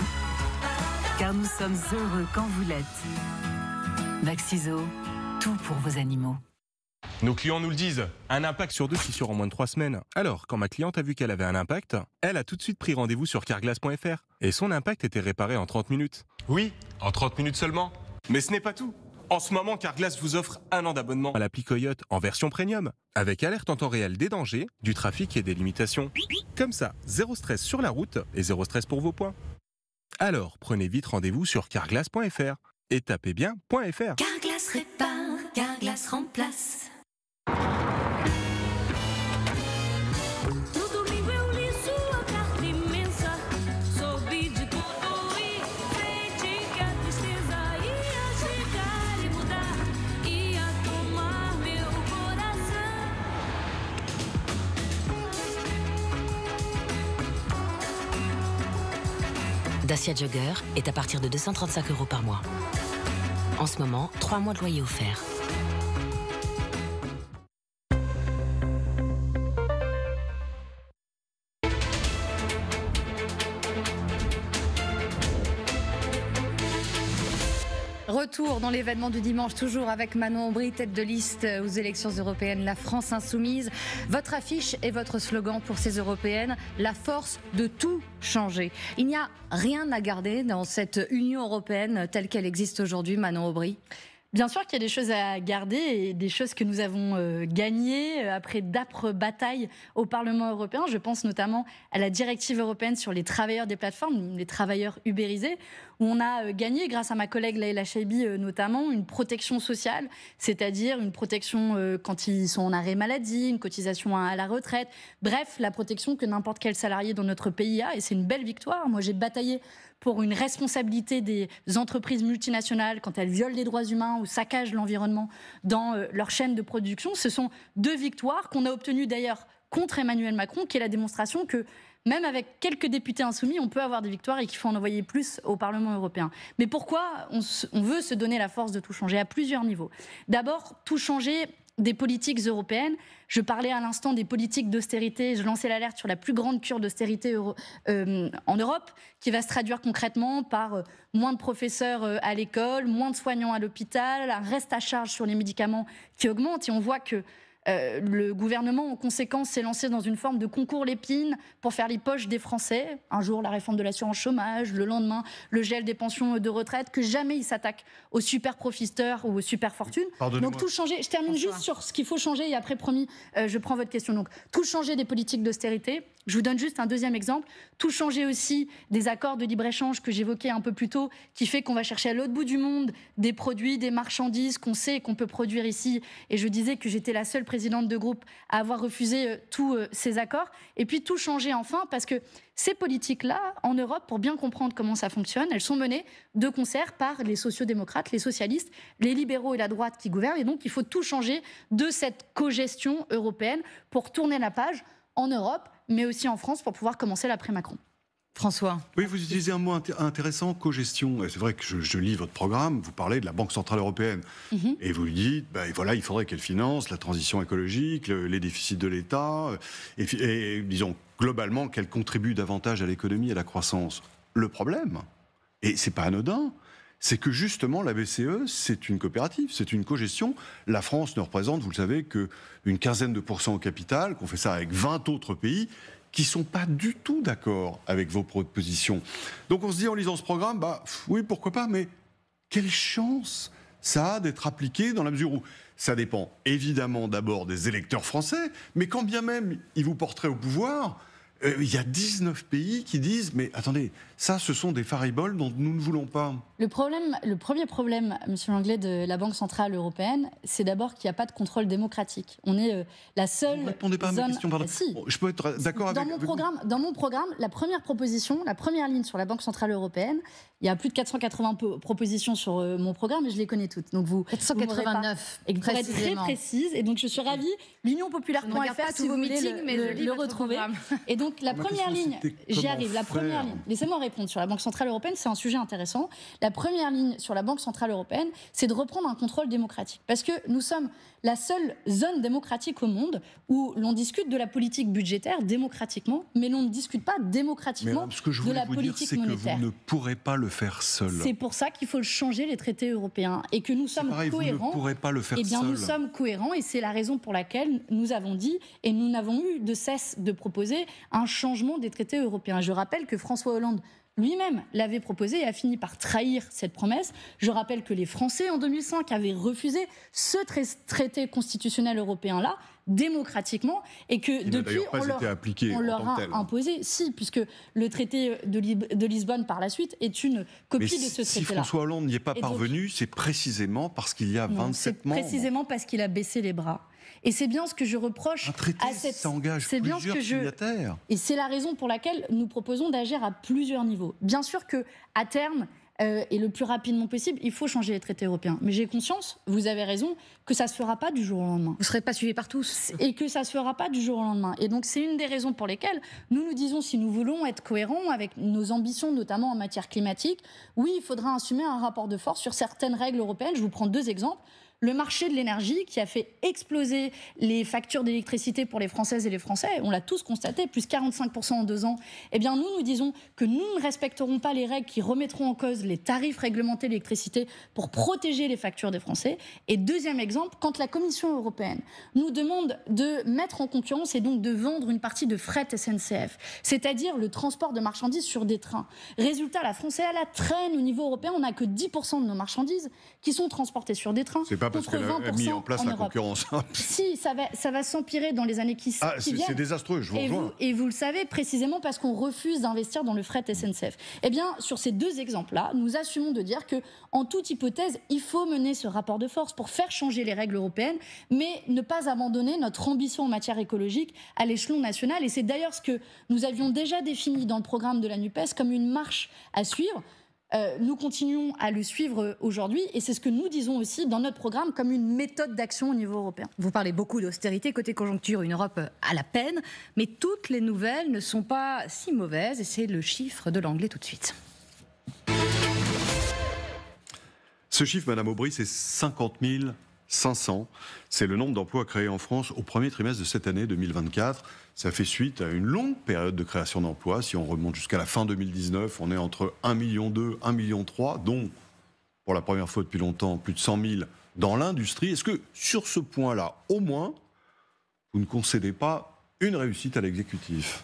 Car nous sommes heureux quand vous l'êtes. Maxiso, tout pour vos animaux. Nos clients nous le disent, un impact sur 2 fissures en moins de 3 semaines. Alors, quand ma cliente a vu qu'elle avait un impact, elle a tout de suite pris rendez-vous sur carglass.fr. Et son impact était réparé en 30 minutes. Oui, en 30 minutes seulement. Mais ce n'est pas tout. En ce moment, Carglass vous offre 1 an d'abonnement à l'appli Coyote en version premium, avec alerte en temps réel des dangers, du trafic et des limitations. Comme ça, 0 stress sur la route et 0 stress pour vos points. Alors, prenez vite rendez-vous sur carglass.fr et tapez bien .fr. Carglass répare, Carglass remplace. Dacia Jogger est à partir de 235 € par mois. En ce moment, 3 mois de loyer offert. Retour dans l'événement du dimanche, toujours avec Manon Aubry, tête de liste aux élections européennes, la France insoumise. Votre affiche et votre slogan pour ces européennes, la force de tout changer. Il n'y a rien à garder dans cette Union européenne telle qu'elle existe aujourd'hui, Manon Aubry? Bien sûr qu'il y a des choses à garder et des choses que nous avons gagnées après d'âpres batailles au Parlement européen. Je pense notamment à la directive européenne sur les travailleurs des plateformes, les travailleurs ubérisés, où on a gagné, grâce à ma collègue Laïla Chaibi notamment, une protection sociale, c'est-à-dire une protection quand ils sont en arrêt maladie, une cotisation à la retraite, bref, la protection que n'importe quel salarié dans notre pays a, et c'est une belle victoire. Moi, j'ai bataillé pour une responsabilité des entreprises multinationales quand elles violent les droits humains ou saccagent l'environnement dans leur chaîne de production. Ce sont 2 victoires qu'on a obtenues d'ailleurs contre Emmanuel Macron, qui est la démonstration que même avec quelques députés insoumis, on peut avoir des victoires et qu'il faut en envoyer plus au Parlement européen. Mais pourquoi on veut se donner la force de tout changer? À plusieurs niveaux. D'abord, tout changer des politiques européennes. Je parlais à l'instant des politiques d'austérité. Je lançais l'alerte sur la plus grande cure d'austérité en Europe, qui va se traduire concrètement par moins de professeurs à l'école, moins de soignants à l'hôpital, un reste à charge sur les médicaments qui augmente. Et on voit que le gouvernement, en conséquence, s'est lancé dans une forme de concours Lépine pour faire les poches des Français. Un jour, la réforme de l'assurance chômage, le lendemain, le gel des pensions de retraite, que jamais il s'attaque aux super profiteurs ou aux super fortunes. Donc tout changer, je termine juste sur ce qu'il faut changer et après, promis, je prends votre question. Donc tout changer des politiques d'austérité. Je vous donne juste un deuxième exemple. Tout changer aussi des accords de libre-échange que j'évoquais un peu plus tôt, qui fait qu'on va chercher à l'autre bout du monde des produits, des marchandises qu'on sait qu'on peut produire ici. Et je disais que j'étais la seule présidente de groupe à avoir refusé tous ces accords. Et puis tout changer enfin, parce que ces politiques-là, en Europe, pour bien comprendre comment ça fonctionne, elles sont menées de concert par les sociodémocrates, les socialistes, les libéraux et la droite qui gouvernent. Et donc il faut tout changer de cette cogestion européenne pour tourner la page en Europe, mais aussi en France, pour pouvoir commencer l'après-Macron. François. Oui, vous utilisez un mot intéressant, cogestion. C'est vrai que je lis votre programme, vous parlez de la Banque Centrale Européenne. Et vous lui dites, voilà, il faudrait qu'elle finance la transition écologique, les déficits de l'État, et disons, globalement, qu'elle contribue davantage à l'économie et à la croissance. Le problème, et c'est pas anodin, c'est que justement la BCE, c'est une coopérative, c'est une cogestion. La France ne représente, vous le savez, qu'une quinzaine de % au capital, qu'on fait ça avec 20 autres pays qui ne sont pas du tout d'accord avec vos propositions. Donc on se dit en lisant ce programme, oui, pourquoi pas, mais quelle chance ça a d'être appliqué dans la mesure où ça dépend évidemment d'abord des électeurs français, mais quand bien même ils vous porteraient au pouvoir, il y a 19 pays qui disent « mais attendez, ça, ce sont des fariboles dont nous ne voulons pas ». Le premier problème, monsieur Langlais, de la Banque Centrale Européenne, c'est d'abord qu'il n'y a pas de contrôle démocratique. On est la seule. Vous ne répondez pas à ma question, pardon. Si. Bon, je peux être d'accord avec vous. Dans mon programme, la première proposition, la première ligne sur la Banque Centrale Européenne, il y a plus de 480 propositions sur mon programme et je les connais toutes. Donc 489, et pour être très précise. Et donc je suis ravie, l'unionpopulaire.fr, si vous voulez le retrouver. Et donc la première ligne, j'y arrive, la première ligne. Laissez-moi répondre sur la Banque Centrale Européenne, c'est un sujet intéressant. La première ligne sur la Banque Centrale Européenne, c'est de reprendre un contrôle démocratique. Parce que nous sommes la seule zone démocratique au monde où l'on discute de la politique budgétaire démocratiquement, mais l'on ne discute pas démocratiquement de la politique monétaire. Que vous ne pourrez pas le faire seul. C'est pour ça qu'il faut changer les traités européens et que nous sommes cohérents. Vous ne pourrez pas le faire seul. Nous sommes cohérents et c'est la raison pour laquelle nous avons dit et nous n'avons eu de cesse de proposer un changement des traités européens. Je rappelle que François Hollande lui-même l'avait proposé et a fini par trahir cette promesse. Je rappelle que les Français, en 2005, avaient refusé ce traité constitutionnel européen-là, démocratiquement, et que depuis, on leur a imposé, puisque le traité de Lisbonne, par la suite, est une copie de ce traité-là. Si François Hollande n'y est pas parvenu, c'est précisément parce qu'il y a 27 membres. C'est précisément parce qu'il a baissé les bras. Et c'est bien ce que je reproche à cette... ça engage plusieurs signataires. Et c'est la raison pour laquelle nous proposons d'agir à plusieurs niveaux. Bien sûr qu'à terme, et le plus rapidement possible, il faut changer les traités européens. Mais j'ai conscience, vous avez raison, que ça ne se fera pas du jour au lendemain. Vous ne serez pas suivi par tous. Et que ça ne se fera pas du jour au lendemain. Et donc c'est une des raisons pour lesquelles nous disons, si nous voulons être cohérents avec nos ambitions, notamment en matière climatique, oui, il faudra assumer un rapport de force sur certaines règles européennes. Je vous prends 2 exemples. Le marché de l'énergie qui a fait exploser les factures d'électricité pour les Françaises et les Français, on l'a tous constaté, plus 45% en 2 ans. Eh bien, nous disons que nous ne respecterons pas les règles qui remettront en cause les tarifs réglementés d'électricité pour protéger les factures des Français. Et deuxième exemple, quand la Commission européenne nous demande de mettre en concurrence et donc de vendre une partie de fret SNCF, c'est-à-dire le transport de marchandises sur des trains. Résultat, la France est à la traîne au niveau européen, on n'a que 10% de nos marchandises qui sont transportées sur des trains. C'est pas parce qu'elle a mis en place la concurrence. Si, ça va s'empirer dans les années qui viennent. C'est désastreux, je vous rejoins. Et vous le savez, précisément parce qu'on refuse d'investir dans le fret SNCF. Eh bien, sur ces 2 exemples-là, nous assumons de dire qu'en toute hypothèse, il faut mener ce rapport de force pour faire changer les règles européennes, mais ne pas abandonner notre ambition en matière écologique à l'échelon national. Et c'est d'ailleurs ce que nous avions déjà défini dans le programme de la NUPES comme une marche à suivre. Nous continuons à le suivre aujourd'hui et c'est ce que nous disons aussi dans notre programme comme une méthode d'action au niveau européen. Vous parlez beaucoup d'austérité, côté conjoncture, une Europe à la peine, mais toutes les nouvelles ne sont pas si mauvaises et c'est le chiffre de Langlais tout de suite. Ce chiffre, Madame Aubry, c'est 50 000 500. C'est le nombre d'emplois créés en France au premier trimestre de cette année 2024. Ça fait suite à une longue période de création d'emplois. Si on remonte jusqu'à la fin 2019, on est entre 1,2 million, 1,3 million, dont, pour la première fois depuis longtemps, plus de 100 000 dans l'industrie. Est-ce que, sur ce point-là, au moins, vous ne concédez pas une réussite à l'exécutif ?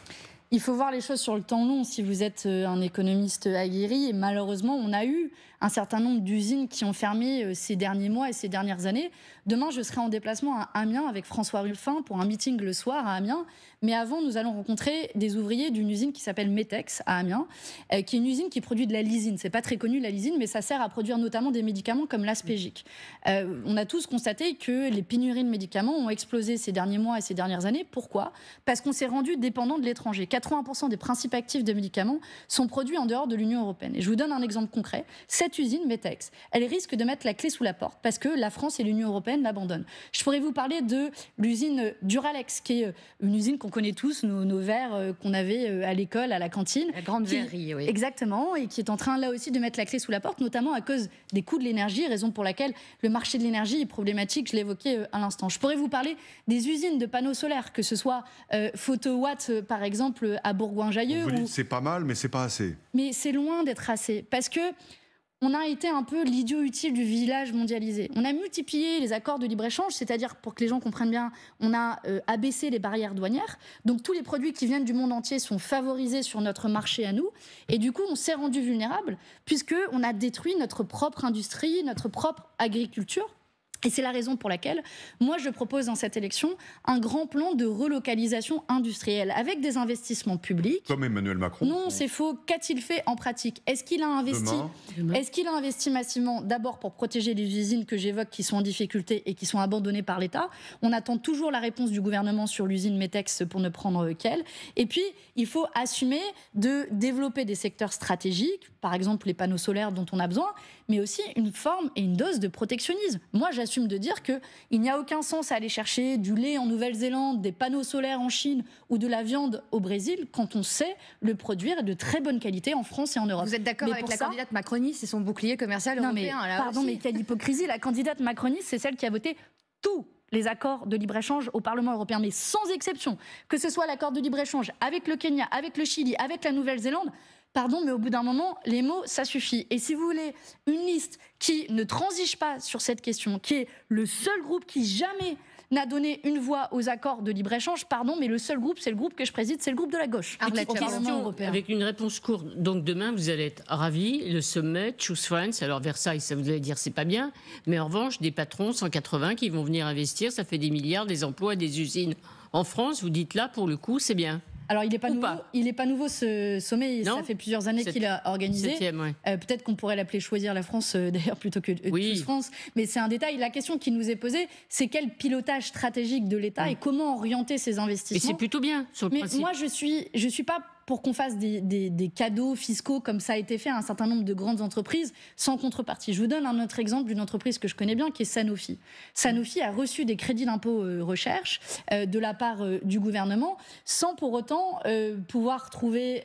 Il faut voir les choses sur le temps long si vous êtes un économiste aguerri. Et malheureusement, on a eu un certain nombre d'usines qui ont fermé ces derniers mois et ces dernières années. Demain, je serai en déplacement à Amiens avec François Ruffin pour un meeting le soir à Amiens. Mais avant, nous allons rencontrer des ouvriers d'une usine qui s'appelle Metex à Amiens, qui est une usine qui produit de la lysine. C'est pas très connu la lysine, mais ça sert à produire notamment des médicaments comme l'aspégique. On a tous constaté que les pénuries de médicaments ont explosé ces derniers mois et ces dernières années. Pourquoi ? Parce qu'on s'est rendu dépendant de l'étranger. 80% des principes actifs de médicaments sont produits en dehors de l'Union européenne. Et je vous donne un exemple concret. Cette usine, Metex, elle risque de mettre la clé sous la porte parce que la France et l'Union européenne l'abandonnent. Je pourrais vous parler de l'usine Duralex, qui est une usine qu'on connaît tous, nos verres qu'on avait à l'école, à la cantine. La grande verrerie, oui. Exactement, et qui est en train là aussi de mettre la clé sous la porte, notamment à cause des coûts de l'énergie, raison pour laquelle le marché de l'énergie est problématique, je l'évoquais à l'instant. Je pourrais vous parler des usines de panneaux solaires, que ce soit Photowatt, par exemple, à Bourgoin-Jallieu. Vous dites c'est pas mal, mais c'est pas assez. Mais c'est loin d'être assez, parce que on a été un peu l'idiot utile du village mondialisé. On a multiplié les accords de libre-échange, c'est-à-dire, pour que les gens comprennent bien, on a abaissé les barrières douanières. Donc tous les produits qui viennent du monde entier sont favorisés sur notre marché à nous. Et du coup, on s'est rendu vulnérable, puisqu'on a détruit notre propre industrie, notre propre agriculture. Et c'est la raison pour laquelle, moi, je propose dans cette élection un grand plan de relocalisation industrielle avec des investissements publics. Comme Emmanuel Macron. Non, c'est faux. Qu'a-t-il fait en pratique ? Est-ce qu'il a investi Est-ce qu'il a investi massivement, d'abord pour protéger les usines que j'évoque qui sont en difficulté et qui sont abandonnées par l'État ? On attend toujours la réponse du gouvernement sur l'usine Metex pour ne prendre qu'elle. Et puis, il faut assumer de développer des secteurs stratégiques, par exemple les panneaux solaires dont on a besoin, mais aussi une forme et une dose de protectionnisme. Moi, j'assume de dire qu'il n'y a aucun sens à aller chercher du lait en Nouvelle-Zélande, des panneaux solaires en Chine ou de la viande au Brésil quand on sait le produire de très bonne qualité en France et en Europe. Vous êtes d'accord avec la candidate macroniste, c'est son bouclier commercial européen. Pardon, mais quelle hypocrisie. La candidate macroniste, c'est celle qui a voté tous les accords de libre-échange au Parlement européen, mais sans exception. Que ce soit l'accord de libre-échange avec le Kenya, avec le Chili, avec la Nouvelle-Zélande, pardon, mais au bout d'un moment, les mots, ça suffit. Et si vous voulez une liste qui ne transige pas sur cette question, qui est le seul groupe qui jamais n'a donné une voix aux accords de libre-échange, pardon, mais le seul groupe, c'est le groupe que je préside, c'est le groupe de la gauche. Avec une réponse courte. Donc demain, vous allez être ravis. Le sommet, Choose France. Alors Versailles, ça vous allez dire, c'est pas bien. Mais en revanche, des patrons, 180, qui vont venir investir, ça fait des milliards, des emplois, des usines. En France, vous dites là, pour le coup, c'est bien. Alors, il n'est pas nouveau ce sommet, ça fait plusieurs années qu'il a organisé. Peut-être qu'on pourrait l'appeler Choisir la France, d'ailleurs, plutôt que Choose France. Mais c'est un détail. La question qui nous est posée, c'est quel pilotage stratégique de l'État et comment orienter ses investissements. Et c'est plutôt bien, sur le principe. Moi, je suis pas pour qu'on fasse des cadeaux fiscaux comme ça a été fait à un certain nombre de grandes entreprises sans contrepartie. Je vous donne un autre exemple d'une entreprise que je connais bien qui est Sanofi. Sanofi a reçu des crédits d'impôt recherche de la part du gouvernement sans pour autant pouvoir trouver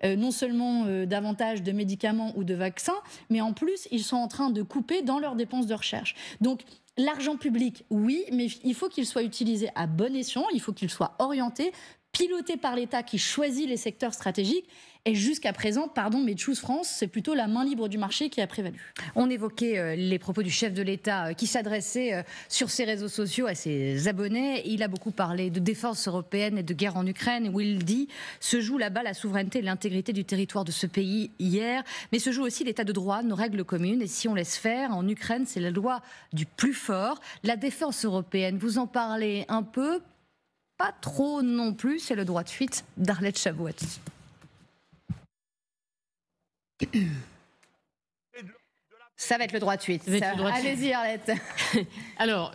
non seulement davantage de médicaments ou de vaccins, mais en plus ils sont en train de couper dans leurs dépenses de recherche. Donc l'argent public, oui, mais il faut qu'il soit utilisé à bon escient, il faut qu'il soit orienté, piloté par l'État qui choisit les secteurs stratégiques. Et jusqu'à présent, pardon, mais Choose France, c'est plutôt la main libre du marché qui a prévalu. On évoquait les propos du chef de l'État qui s'adressait sur ses réseaux sociaux à ses abonnés. Il a beaucoup parlé de défense européenne et de guerre en Ukraine, où il dit « Se joue là-bas la souveraineté et l'intégrité du territoire de ce pays hier, mais se joue aussi l'état de droit, nos règles communes. Et si on laisse faire, en Ukraine, c'est la loi du plus fort. La défense européenne, vous en parlez un peu ? Pas trop non plus, c'est le droit de suite d'Arlette Chabot. Ça va être le droit de suite. Allez-y, Arlette. Alors,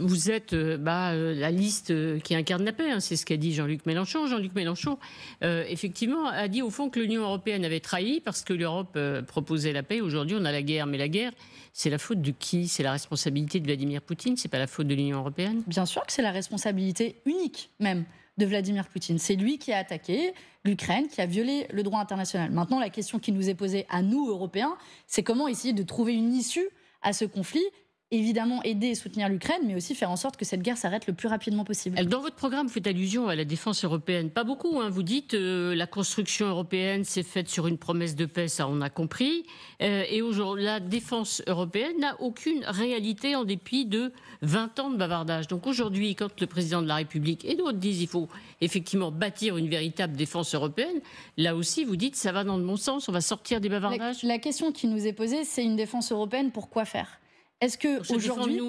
vous êtes la liste qui incarne la paix, hein, c'est ce qu'a dit Jean-Luc Mélenchon. Jean-Luc Mélenchon, effectivement, a dit au fond que l'Union européenne avait trahi parce que l'Europe proposait la paix. Aujourd'hui, on a la guerre, mais la guerre, c'est la faute de qui ? C'est la responsabilité de Vladimir Poutine, c'est pas la faute de l'Union européenne ? Bien sûr que c'est la responsabilité unique, même, de Vladimir Poutine. C'est lui qui a attaqué l'Ukraine, qui a violé le droit international. Maintenant, la question qui nous est posée à nous, Européens, c'est comment essayer de trouver une issue à ce conflit évidemment aider et soutenir l'Ukraine, mais aussi faire en sorte que cette guerre s'arrête le plus rapidement possible. Dans votre programme, vous faites allusion à la défense européenne. Pas beaucoup, hein. Vous dites la construction européenne s'est faite sur une promesse de paix, ça on a compris. Et aujourd'hui, la défense européenne n'a aucune réalité en dépit de 20 ans de bavardage. Donc aujourd'hui, quand le président de la République et d'autres disent qu'il faut effectivement bâtir une véritable défense européenne, là aussi vous dites ça va dans le bon sens, on va sortir des bavardages. La question qui nous est posée, c'est une défense européenne pour quoi faire ? Est-ce qu'aujourd'hui,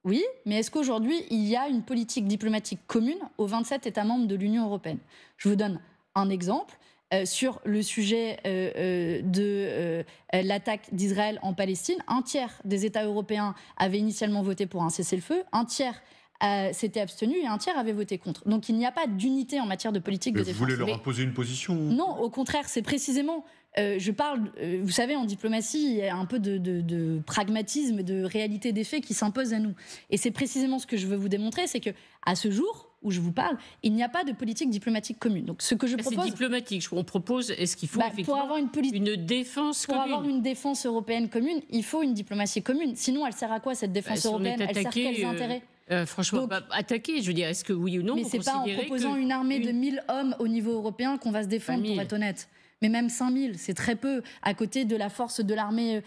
oui, mais est-ce qu'aujourd'hui, il y a une politique diplomatique commune aux 27 États membres de l'Union européenne ? Je vous donne un exemple. Sur le sujet de l'attaque d'Israël en Palestine, un tiers des États européens avaient initialement voté pour un cessez-le-feu, un tiers s'était abstenu et un tiers avait voté contre. Donc il n'y a pas d'unité en matière de politique de défense. Vous voulez leur imposer une position ? Non, au contraire, c'est précisément... je parle, vous savez, en diplomatie, il y a un peu de pragmatisme, de réalité des faits qui s'impose à nous. Et c'est précisément ce que je veux vous démontrer, c'est qu'à ce jour où je vous parle, il n'y a pas de politique diplomatique commune. Donc ce que je propose... C'est diplomatique. On propose, est-ce qu'il faut effectivement pour avoir une défense commune. Pour avoir une défense européenne commune, il faut une diplomatie commune. Sinon, elle sert à quoi cette défense européenne ? Elle sert quels intérêts ? Franchement, attaquer, je veux dire, est-ce que oui ou non? Mais c'est pas en proposant une armée de 1000 hommes au niveau européen qu'on va se défendre, pour être honnête. Mais même 5000, c'est très peu, à côté de la force de l'armée,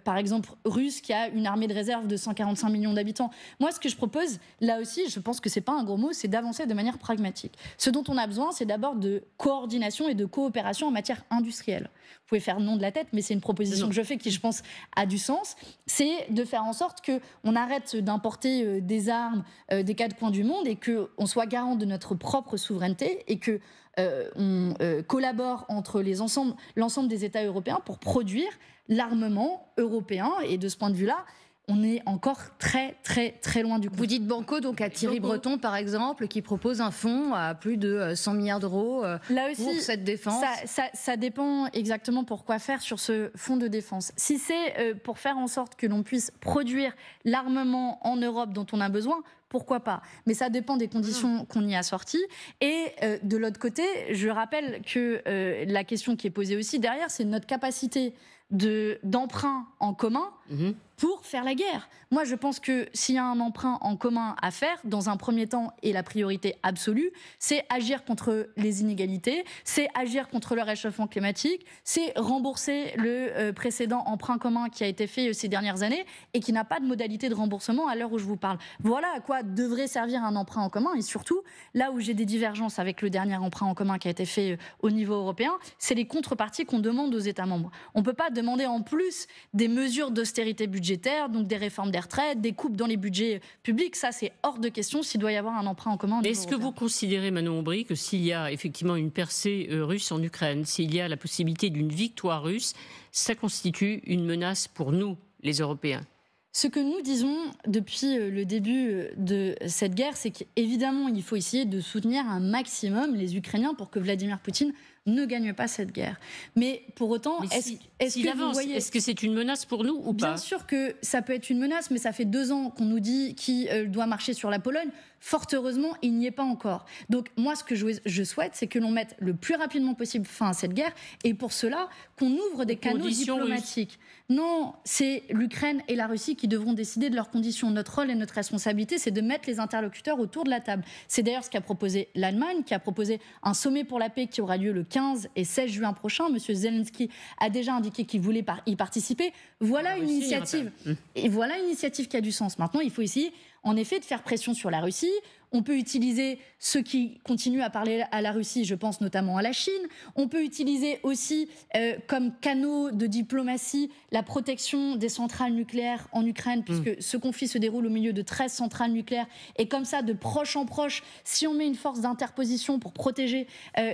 par exemple, russe, qui a une armée de réserve de 145 millions d'habitants. Moi, ce que je propose, là aussi, je pense que c'est pas un gros mot, c'est d'avancer de manière pragmatique. Ce dont on a besoin, c'est d'abord de coordination et de coopération en matière industrielle. Vous pouvez faire le nom de la tête, mais c'est une proposition que je fais qui, je pense, a du sens. C'est de faire en sorte qu'on arrête d'importer des armes des quatre coins du monde et qu'on soit garant de notre propre souveraineté et que on collabore entre l'ensemble des États européens pour produire l'armement européen. Et de ce point de vue-là, on est encore très, très, très loin du compte. Vous dites banco, donc à Thierry Breton, par exemple, qui propose un fonds à plus de 100 milliards d'euros pour cette défense. Ça dépend exactement pour quoi faire sur ce fonds de défense. Si c'est pour faire en sorte que l'on puisse produire l'armement en Europe dont on a besoin, pourquoi pas ? Mais ça dépend des conditions qu'on y a sorties. Et de l'autre côté, je rappelle que la question qui est posée aussi derrière, c'est notre capacité d'emprunt en commun pour faire la guerre. Moi, je pense que s'il y a un emprunt en commun à faire, dans un premier temps, et la priorité absolue, c'est agir contre les inégalités, c'est agir contre le réchauffement climatique, c'est rembourser le précédent emprunt commun qui a été fait ces dernières années et qui n'a pas de modalité de remboursement à l'heure où je vous parle. Voilà à quoi devrait servir un emprunt en commun. Et surtout, là où j'ai des divergences avec le dernier emprunt en commun qui a été fait au niveau européen, c'est les contreparties qu'on demande aux États membres. On ne peut pas demander en plus des mesures d'austérité budgétaire, donc des réformes des retraites, des coupes dans les budgets publics. Ça, c'est hors de question s'il doit y avoir un emprunt en commun. Est-ce que vous considérez, Manon Aubry, que s'il y a effectivement une percée russe en Ukraine, s'il y a la possibilité d'une victoire russe, ça constitue une menace pour nous, les Européens ? Ce que nous disons depuis le début de cette guerre, c'est qu'évidemment, il faut essayer de soutenir un maximum les Ukrainiens pour que Vladimir Poutine ne gagne pas cette guerre. Mais pour autant, est-ce que c'est une menace pour nous ou pas ? Bien sûr que ça peut être une menace, mais ça fait 2 ans qu'on nous dit qu'il doit marcher sur la Pologne. Fort heureusement, il n'y est pas encore. Donc moi, ce que je souhaite, c'est que l'on mette le plus rapidement possible fin à cette guerre, et pour cela, qu'on ouvre des canaux diplomatiques. Non, c'est l'Ukraine et la Russie qui devront décider de leurs conditions. Notre rôle et notre responsabilité, c'est de mettre les interlocuteurs autour de la table. C'est d'ailleurs ce qu'a proposé l'Allemagne, qui a proposé un sommet pour la paix qui aura lieu le 15 et 16 juin prochain. Monsieur Zelensky a déjà indiqué qu'il voulait y participer. Voilà une initiative. Et voilà une initiative qui a du sens. Maintenant, il faut essayer, en effet, de faire pression sur la Russie. On peut utiliser ceux qui continuent à parler à la Russie, je pense notamment à la Chine. On peut utiliser aussi comme canaux de diplomatie la protection des centrales nucléaires en Ukraine, puisque ce conflit se déroule au milieu de 13 centrales nucléaires. Et comme ça, de proche en proche, si on met une force d'interposition pour protéger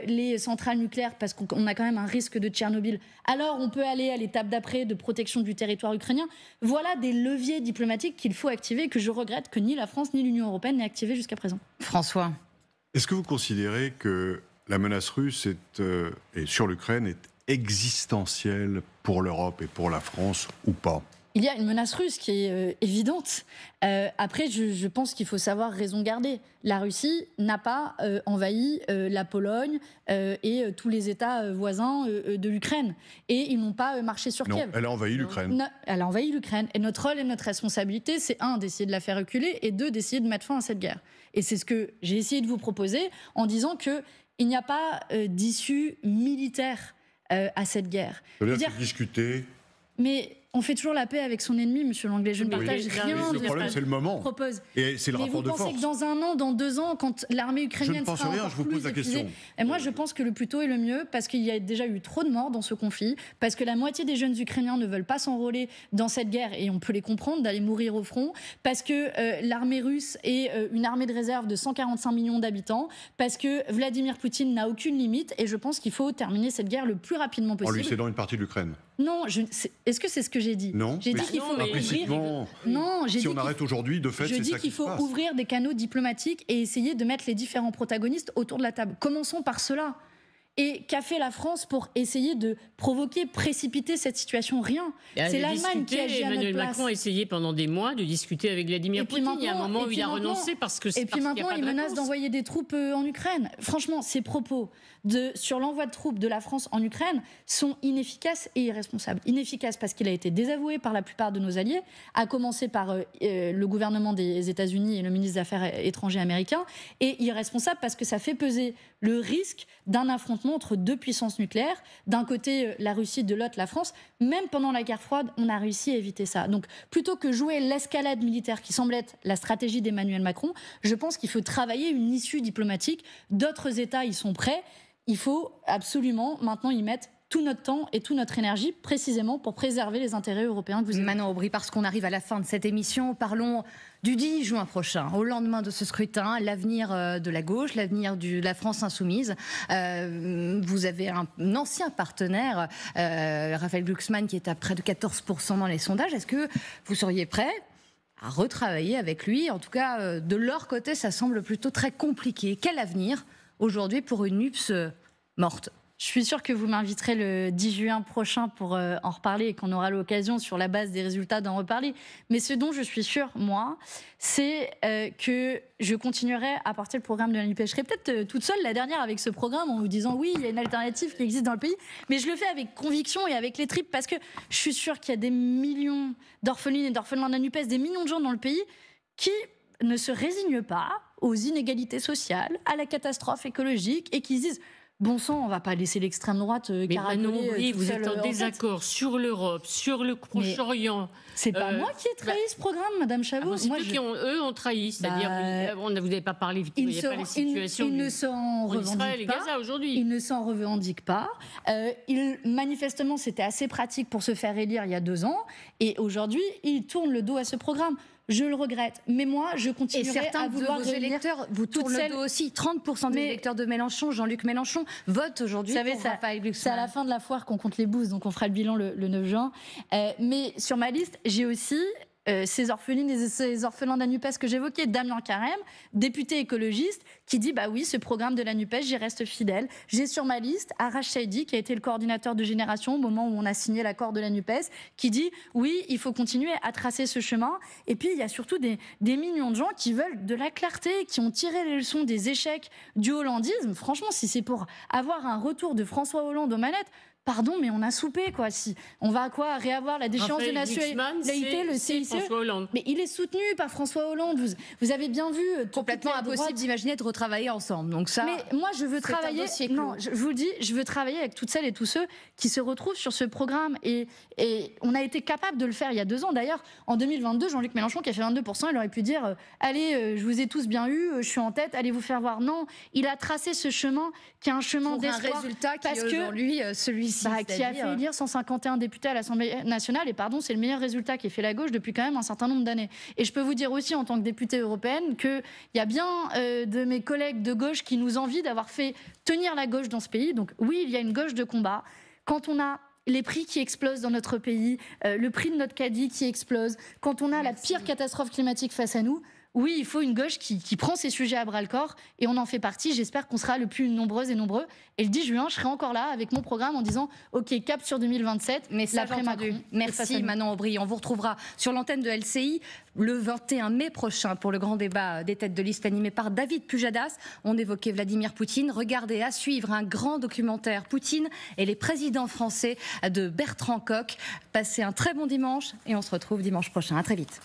les centrales nucléaires, parce qu'on a quand même un risque de Tchernobyl, alors on peut aller à l'étape d'après de protection du territoire ukrainien. Voilà des leviers diplomatiques qu'il faut activer, que je regrette que ni la France ni l'Union européenne n'aient activé jusqu'à présent. François. Est-ce que vous considérez que la menace russe et sur l'Ukraine est existentielle pour l'Europe et pour la France ou pas ? Il y a une menace russe qui est évidente. Après, je pense qu'il faut savoir raison garder. La Russie n'a pas envahi la Pologne et tous les États voisins de l'Ukraine. Et ils n'ont pas marché sur Kiev. Elle a envahi l'Ukraine. Elle a envahi l'Ukraine. Et notre rôle et notre responsabilité, c'est 1, d'essayer de la faire reculer, et 2, d'essayer de mettre fin à cette guerre. Et c'est ce que j'ai essayé de vous proposer en disant qu'il n'y a pas d'issue militaire à cette guerre. Ça veut dire discuter. Mais on fait toujours la paix avec son ennemi, monsieur Langlais. Je ne partage rien. Le problème, c'est le moment. Propose. Et c'est le rapport de force. Mais vous pensez que dans 1 an, dans 2 ans, quand l'armée ukrainienne sera rien, je vous pose la question. Et moi, je pense que le plus tôt est le mieux, parce qu'il y a déjà eu trop de morts dans ce conflit, parce que la moitié des jeunes Ukrainiens ne veulent pas s'enrôler dans cette guerre, et on peut les comprendre, d'aller mourir au front, parce que l'armée russe est une armée de réserve de 145 millions d'habitants, parce que Vladimir Poutine n'a aucune limite, et je pense qu'il faut terminer cette guerre le plus rapidement possible. En lui cédant une partie de l'Ukraine. Non, est-ce que c'est ce que j'ai dit? Non. J'ai dit qu'il faut implicitement. Non, si on arrête aujourd'hui, de fait, c'est ça qui se passe. Je dis qu'il faut ouvrir des canaux diplomatiques et essayer de mettre les différents protagonistes autour de la table. Commençons par cela. Et qu'a fait la France pour essayer de provoquer, précipiter cette situation? Rien. C'est l'Allemagne qui agit à notre place. Emmanuel Macron a essayé pendant des mois de discuter avec Vladimir Poutine. Il y a un moment où il a renoncé parce que c'est Et puis maintenant, il menace d'envoyer des troupes en Ukraine. Franchement, ces propos sur l'envoi de troupes de la France en Ukraine sont inefficaces et irresponsables. Inefficaces parce qu'il a été désavoué par la plupart de nos alliés, à commencer par le gouvernement des États-Unis et le ministre des Affaires étrangères américain, et irresponsable parce que ça fait peser le risque d'un affrontement entre 2 puissances nucléaires. D'un côté, la Russie, de l'autre, la France. Même pendant la guerre froide, on a réussi à éviter ça. Donc, plutôt que jouer l'escalade militaire qui semble être la stratégie d'Emmanuel Macron, je pense qu'il faut travailler une issue diplomatique. D'autres États y sont prêts. Il faut absolument maintenant y mettre tout notre temps et toute notre énergie, précisément pour préserver les intérêts européens que vous avez. Manon Aubry, parce qu'on arrive à la fin de cette émission, parlons du 10 juin prochain, au lendemain de ce scrutin, l'avenir de la gauche, l'avenir de la France insoumise. Vous avez un ancien partenaire, Raphaël Glucksmann, qui est à près de 14% dans les sondages. Est-ce que vous seriez prêt à retravailler avec lui? En tout cas, de leur côté, ça semble plutôt très compliqué. Quel avenir aujourd'hui pour une UPS morte? Je suis sûre que vous m'inviterez le 10 juin prochain pour en reparler et qu'on aura l'occasion, sur la base des résultats, d'en reparler. Mais ce dont je suis sûre, moi, c'est que je continuerai à porter le programme de la NUPES. Je serai peut-être toute seule la dernière avec ce programme en vous disant oui, il y a une alternative qui existe dans le pays. Mais je le fais avec conviction et avec les tripes parce que je suis sûre qu'il y a des millions d'orphelines et d'orphelins de la NUPES, des millions de gens dans le pays qui ne se résignent pas aux inégalités sociales, à la catastrophe écologique et qui se disent bon sang, on ne va pas laisser l'extrême droite caracoler. Vous êtes en désaccord sur l'Europe, sur le Proche-Orient. C'est pas moi qui ai trahi ce programme, Madame Chabot. C'est eux ont trahi. C'est-à-dire, vous n'avez pas parlé, il n'y a pas les situations ils ne s'en revendiquent pas. Aujourd'hui. Ils ne s'en revendiquent pas. Manifestement, c'était assez pratique pour se faire élire il y a 2 ans. Et aujourd'hui, ils tournent le dos à ce programme. Je le regrette, mais moi, je continuerai à vouloir vos électeurs vous tournent le dos aussi. 30% des électeurs de Mélenchon, Jean-Luc Mélenchon, votent aujourd'hui pour Raphaël Glucksmann. C'est à la fin de la foire qu'on compte les bouses, donc on fera le bilan le 9 juin. Mais sur ma liste, j'ai aussi ces orphelines et ces orphelins de la NUPES que j'évoquais, Damien Carême, député écologiste, qui dit bah oui, ce programme de la NUPES, j'y reste fidèle. J'ai sur ma liste Arash Saidi, qui a été le coordinateur de Génération au moment où on a signé l'accord de la NUPES, qui dit oui, il faut continuer à tracer ce chemin. Et puis il y a surtout des millions de gens qui veulent de la clarté, qui ont tiré les leçons des échecs du hollandisme. Franchement, si c'est pour avoir un retour de François Hollande aux manettes, pardon, mais on a soupé, quoi. Si on va réavoir la déchéance de nationalité, le CICE. Mais il est soutenu par François Hollande. Vous avez bien vu. Complètement impossible d'imaginer de retravailler ensemble. Donc ça. Mais moi, je veux travailler. Non, je vous le dis, je veux travailler avec toutes celles et tous ceux qui se retrouvent sur ce programme. Et on a été capable de le faire il y a 2 ans. D'ailleurs, en 2022, Jean-Luc Mélenchon, qui a fait 22%, il aurait pu dire allez, je vous ai tous bien eu, je suis en tête, allez vous faire voir. Non, il a tracé ce chemin qui est un chemin d'espoir. Un résultat qui est aujourd'hui celui-ci. Qui a fait élire 151 députés à l'Assemblée nationale. Et pardon, c'est le meilleur résultat qu'ait fait la gauche depuis quand même un certain nombre d'années. Et je peux vous dire aussi, en tant que députée européenne, qu'il y a bien de mes collègues de gauche qui nous envient d'avoir fait tenir la gauche dans ce pays. Donc oui, il y a une gauche de combat. Quand on a les prix qui explosent dans notre pays, le prix de notre caddie qui explose, quand on a la pire catastrophe climatique face à nous, oui, il faut une gauche qui prend ces sujets à bras-le-corps et on en fait partie. J'espère qu'on sera le plus nombreuses et nombreux. Et le 10 juin, je serai encore là avec mon programme en disant OK, cap sur 2027, l'après Macron. Merci Manon Aubry. On vous retrouvera sur l'antenne de LCI le 21 mai prochain pour le grand débat des têtes de liste animé par David Pujadas. On évoquait Vladimir Poutine. Regardez, à suivre, un grand documentaire Poutine et les présidents français de Bertrand Koch. Passez un très bon dimanche et on se retrouve dimanche prochain. À très vite.